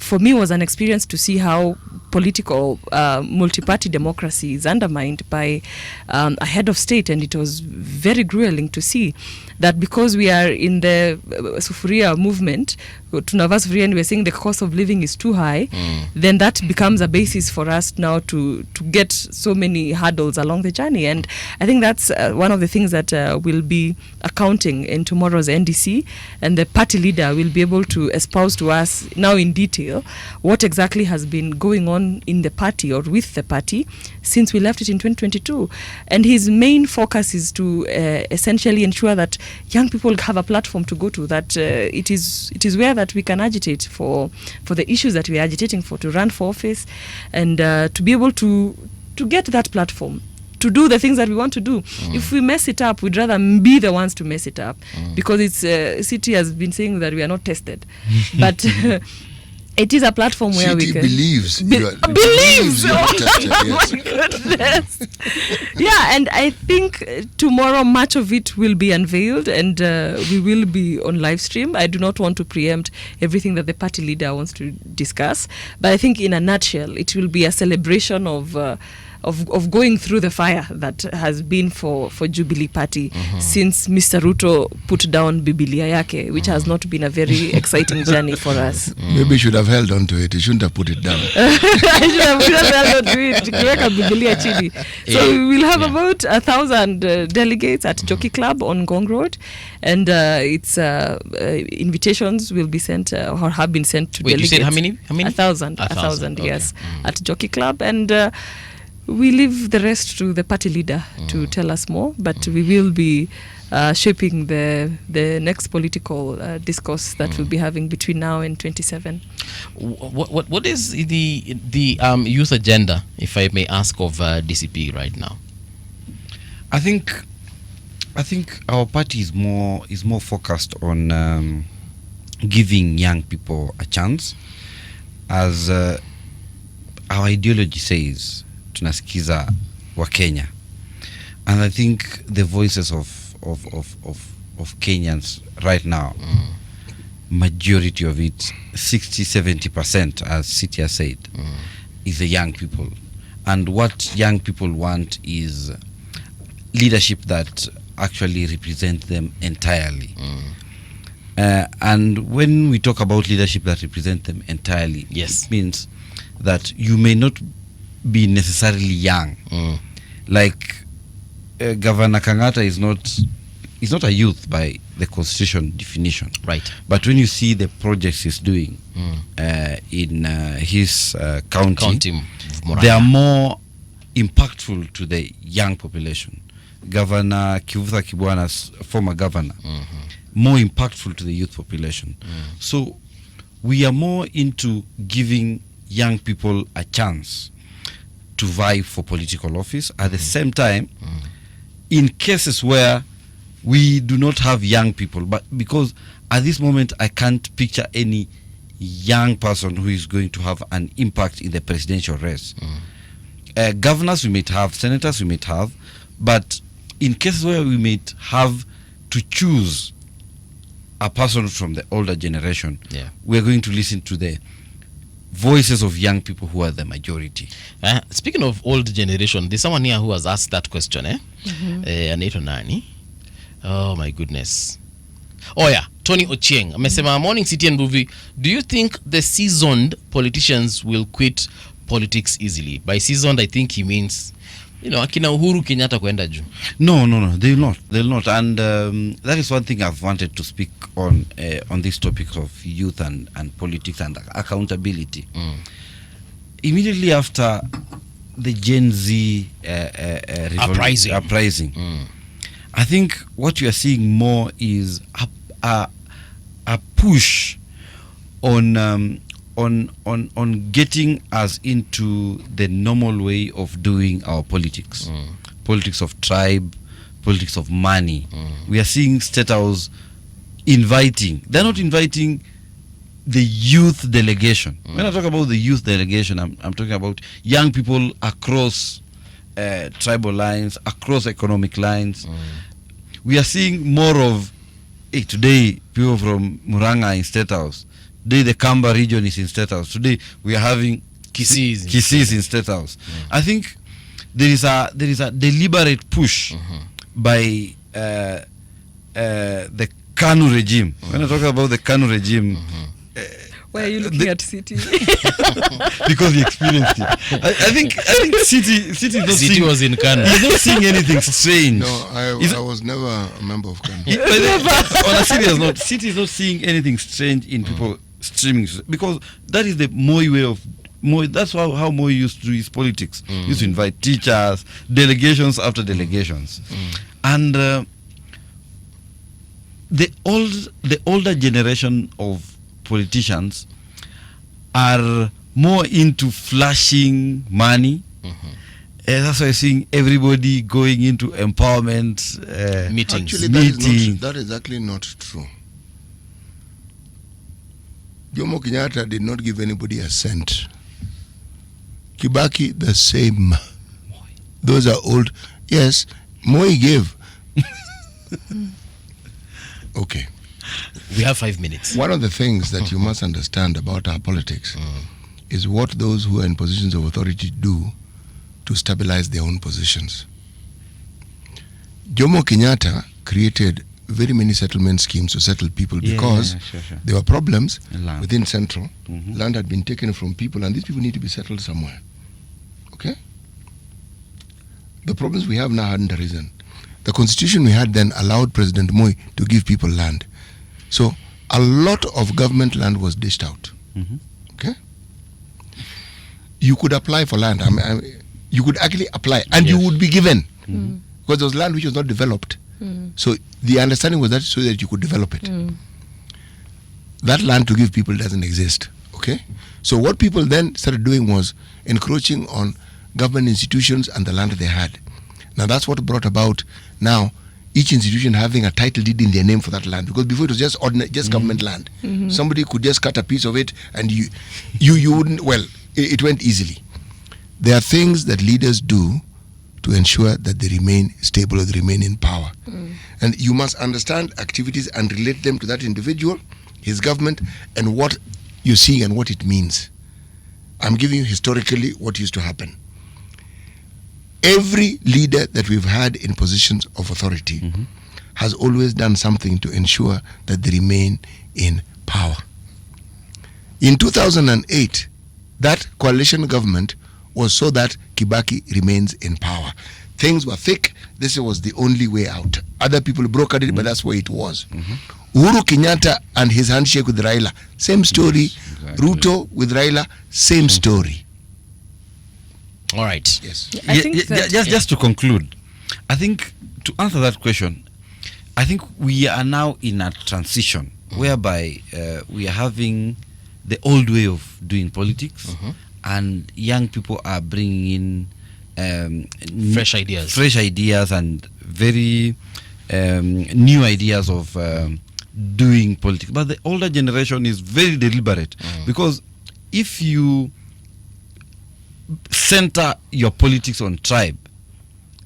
Speaker 2: for me was an experience to see how political multi-party democracy is undermined by a head of state. And it was very grueling to see that, because we are in the sufuria movement, tunavaa sufuria, and we're saying the cost of living is too high, then that becomes a basis for us now to get so many hurdles along the journey. And I think that's one of the things that will be accounting in tomorrow's NDC, and the party leader will be able to espouse to us now in detail what exactly has been going on in the party or with the party since we left it in 2022. And his main focus is to essentially ensure that young people have a platform to go to, that it is where that we can agitate for the issues that we are agitating for, to run for office, and to be able to get that platform to do the things that we want to do. If we mess it up, we'd rather be the ones to mess it up, because it's city has been saying that we are not tested, but it is a platform where we can
Speaker 4: believes.
Speaker 2: Believes.
Speaker 4: You are tested,
Speaker 2: Oh
Speaker 4: yes.
Speaker 2: my goodness. Yeah, and I think tomorrow much of it will be unveiled, and we will be on live stream. I do not want to preempt everything that the party leader wants to discuss, but I think in a nutshell, it will be a celebration of going through the fire that has been for Jubilee Party since Mr. Ruto put down Biblia yake, which has not been a very exciting journey for us.
Speaker 4: Maybe you should have held on to it. You shouldn't have put it down.
Speaker 2: I should have held on to it. Tukiweka Biblia chini. So we will have about 1,000 delegates at Jockey Club on Ngong Road, and it's invitations will be sent or have been sent to delegates.
Speaker 1: You said how many?
Speaker 2: 1,000. 1,000, yes, yes, at Jockey Club, and we leave the rest to the party leader to tell us more, but we will be shaping the next political discourse that we'll be having between now and 27.
Speaker 1: What is the youth agenda, if I may ask, of DCP right now?
Speaker 3: I think our party is more focused on giving young people a chance, as our ideology says. Tunasikiza wa Kenya, and I think the voices of Kenyans right now, majority of it, 60-70%, as City has said, is the young people. And what young people want is leadership that actually represents them entirely. And when we talk about leadership that represents them entirely,
Speaker 1: yes,
Speaker 3: it means that you may not be necessarily young. Like Governor Kangata is not a youth by the constitution definition.
Speaker 1: Right.
Speaker 3: But when you see the projects he's doing in his county, they are more impactful to the young population. Governor Kivutha Kibwana's former governor, more impactful to the youth population. So we are more into giving young people a chance to vie for political office. At the same time, in cases where we do not have young people, but because at this moment I can't picture any young person who is going to have an impact in the presidential race. Governors we might have, senators we might have, but in cases where we might have to choose a person from the older generation, we are going to listen to the voices of young people who are the majority.
Speaker 1: Speaking of old generation, there's someone here who has asked that question. Anaitwa nani? Oh my goodness. Oh yeah, Tony Ochieng. Amesema, morning City and Mbuvi, do you think the seasoned politicians will quit politics easily? By seasoned, I think he means, you know, akina Uhuru Kenyatta kwenda juu.
Speaker 3: No, they'll not. And that is one thing I've wanted to speak on this topic of youth and politics and accountability. Immediately after the Gen Z uprising, I think what you are seeing more is a push on getting us into the normal way of doing our politics. Politics of tribe, politics of money. We are seeing State House inviting. They're not inviting the youth delegation. When I talk about the youth delegation, I'm talking about young people across tribal lines, across economic lines. We are seeing more of, today people from Muranga in State House. Today the Kamba region is in State House. Today we are having Kisii in State House. I think there is a deliberate push by the KANU regime. When I talk about the KANU regime,
Speaker 2: why are you looking at City?
Speaker 3: Because we experienced it. I think City
Speaker 1: was in KANU.
Speaker 3: He's not seeing anything strange.
Speaker 4: No, I was never a member of KANU.
Speaker 3: On a serious note, City is not seeing anything strange in people streaming, because that is the Moi way of Moi. That's how Moi used to do his politics. He used to invite teachers, delegations after delegations, and the older generation of politicians are more into flashing money. That's why I'm seeing everybody going into empowerment
Speaker 1: meetings.
Speaker 4: Actually, that is actually not true. Jomo Kenyatta did not give anybody a cent. Kibaki, the same. Those are old. Yes, Moi gave. Okay.
Speaker 1: We have 5 minutes.
Speaker 4: One of the things that you must understand about our politics is what those who are in positions of authority do to stabilize their own positions. Jomo Kenyatta created very many settlement schemes to settle people because there were problems within Central. Land had been taken from people, and these people need to be settled somewhere. Okay? The problems we have now hadn't arisen. The constitution we had then allowed President Moi to give people land. So a lot of government land was dished out. Okay? You could apply for land. You could actually apply, and you would be given. Because there was land which was not developed. So the understanding was that so that you could develop it. That land to give people doesn't exist. Okay? So what people then started doing was encroaching on government institutions and the land they had. Now that's what brought about now each institution having a title deed in their name for that land, because before it was just ordinary, just government land. Somebody could just cut a piece of it, and you wouldn't. Well, it went easily. There are things that leaders do to ensure that they remain stable or they remain in power, and you must understand activities and relate them to that individual, his government, and what you see and what it means. I'm giving you historically what used to happen. Every leader that we've had in positions of authority has always done something to ensure that they remain in power. In 2008, that coalition government was so that Kibaki remains in power. Things were thick. This was the only way out. Other people brokered it, but that's where it was. Uhuru Kenyatta and his handshake with Raila, same story.
Speaker 3: Yes, exactly.
Speaker 4: Ruto with Raila, same story.
Speaker 1: All right.
Speaker 4: Yes.
Speaker 2: I think that,
Speaker 3: just to conclude, I think to answer that question, I think we are now in a transition whereby we are having the old way of doing politics, and young people are bringing in
Speaker 1: Fresh ideas.
Speaker 3: fresh ideas and very new ideas of doing politics. But the older generation is very deliberate, because if you center your politics on tribe,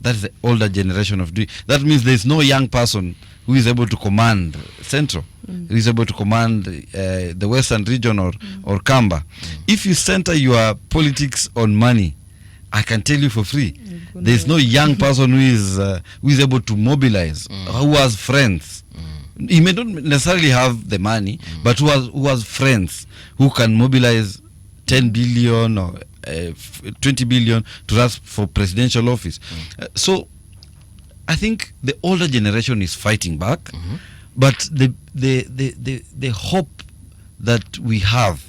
Speaker 3: that is the older generation of doing. That means there is no young person who is able to command Central, who is able to command the Western region or Kamba. If you center your politics on money, I can tell you for free, there is no young person who is able to mobilize, who has friends. He may not necessarily have the money, but who has friends who can mobilize 10 billion or 20 billion to run for presidential office. So I think the older generation is fighting back, but the hope that we have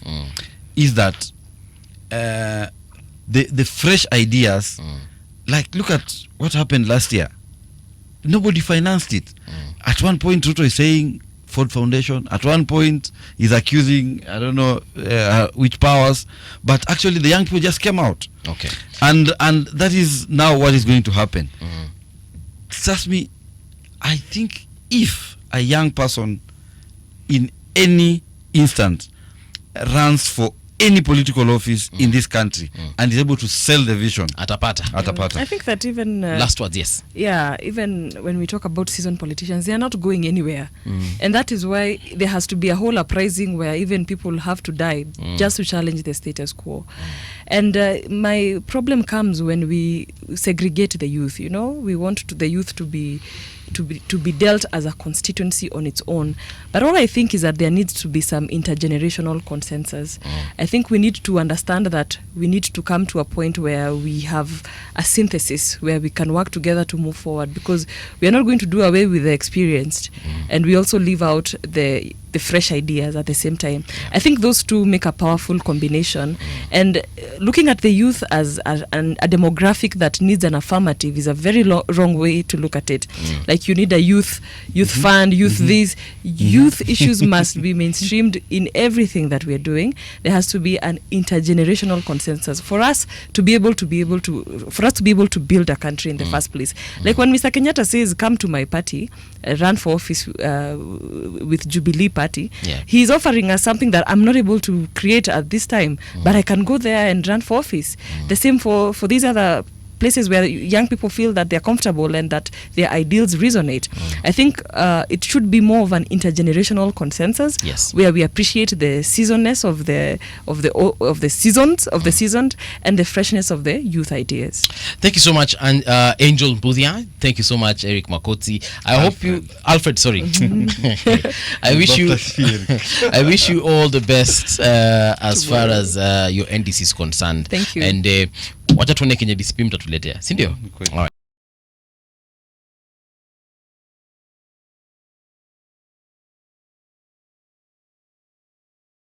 Speaker 3: is that the fresh ideas, like look at what happened last year. Nobody financed it. At one point, Ruto is saying Ford Foundation. At one point, he's accusing, I don't know which powers, but actually the young people just came out.
Speaker 1: Okay.
Speaker 3: And that is now what is going to happen. Trust me, I think if a young person in any instant runs for any political office in this country and is able to sell the vision,
Speaker 1: Atapata.
Speaker 2: I think that even
Speaker 1: Last words, yes.
Speaker 2: yeah, even when we talk about seasoned politicians, they are not going anywhere, and that is why there has to be a whole uprising where even people have to die just to challenge the status quo. And my problem comes when we segregate the youth. You know, we want the youth to be dealt as a constituency on its own. But all I think is that there needs to be some intergenerational consensus. I think we need to understand that we need to come to a point where we have a synthesis where we can work together to move forward, because we are not going to do away with the experienced, and we also leave out the fresh ideas at the same time. I think those two make a powerful combination, and looking at the youth as a demographic that needs an affirmative is a very wrong way to look at it. Like you need a youth fund, this. Youth issues must be mainstreamed in everything that we are doing. There has to be an intergenerational consensus for us to be able to build a country in the first place. Like when Mr. Kenyatta says, "Come to my party, run for office with Jubilee party," he is offering us something that I'm not able to create at this time, but I can go there and run for office. The same for these other places where young people feel that they're comfortable and that their ideals resonate. I think it should be more of an intergenerational consensus, where we appreciate the seasonedness of the seasoned and the freshness of the youth ideas.
Speaker 1: Thank you so much, and Angel Mbuthia. Thank you so much, Eric Makotsi. Alfred. Sorry. I wish you all the best as far as your NDC is concerned.
Speaker 2: Thank you.
Speaker 1: And wacha tuone kenye DCP mtatuletea, si ndio?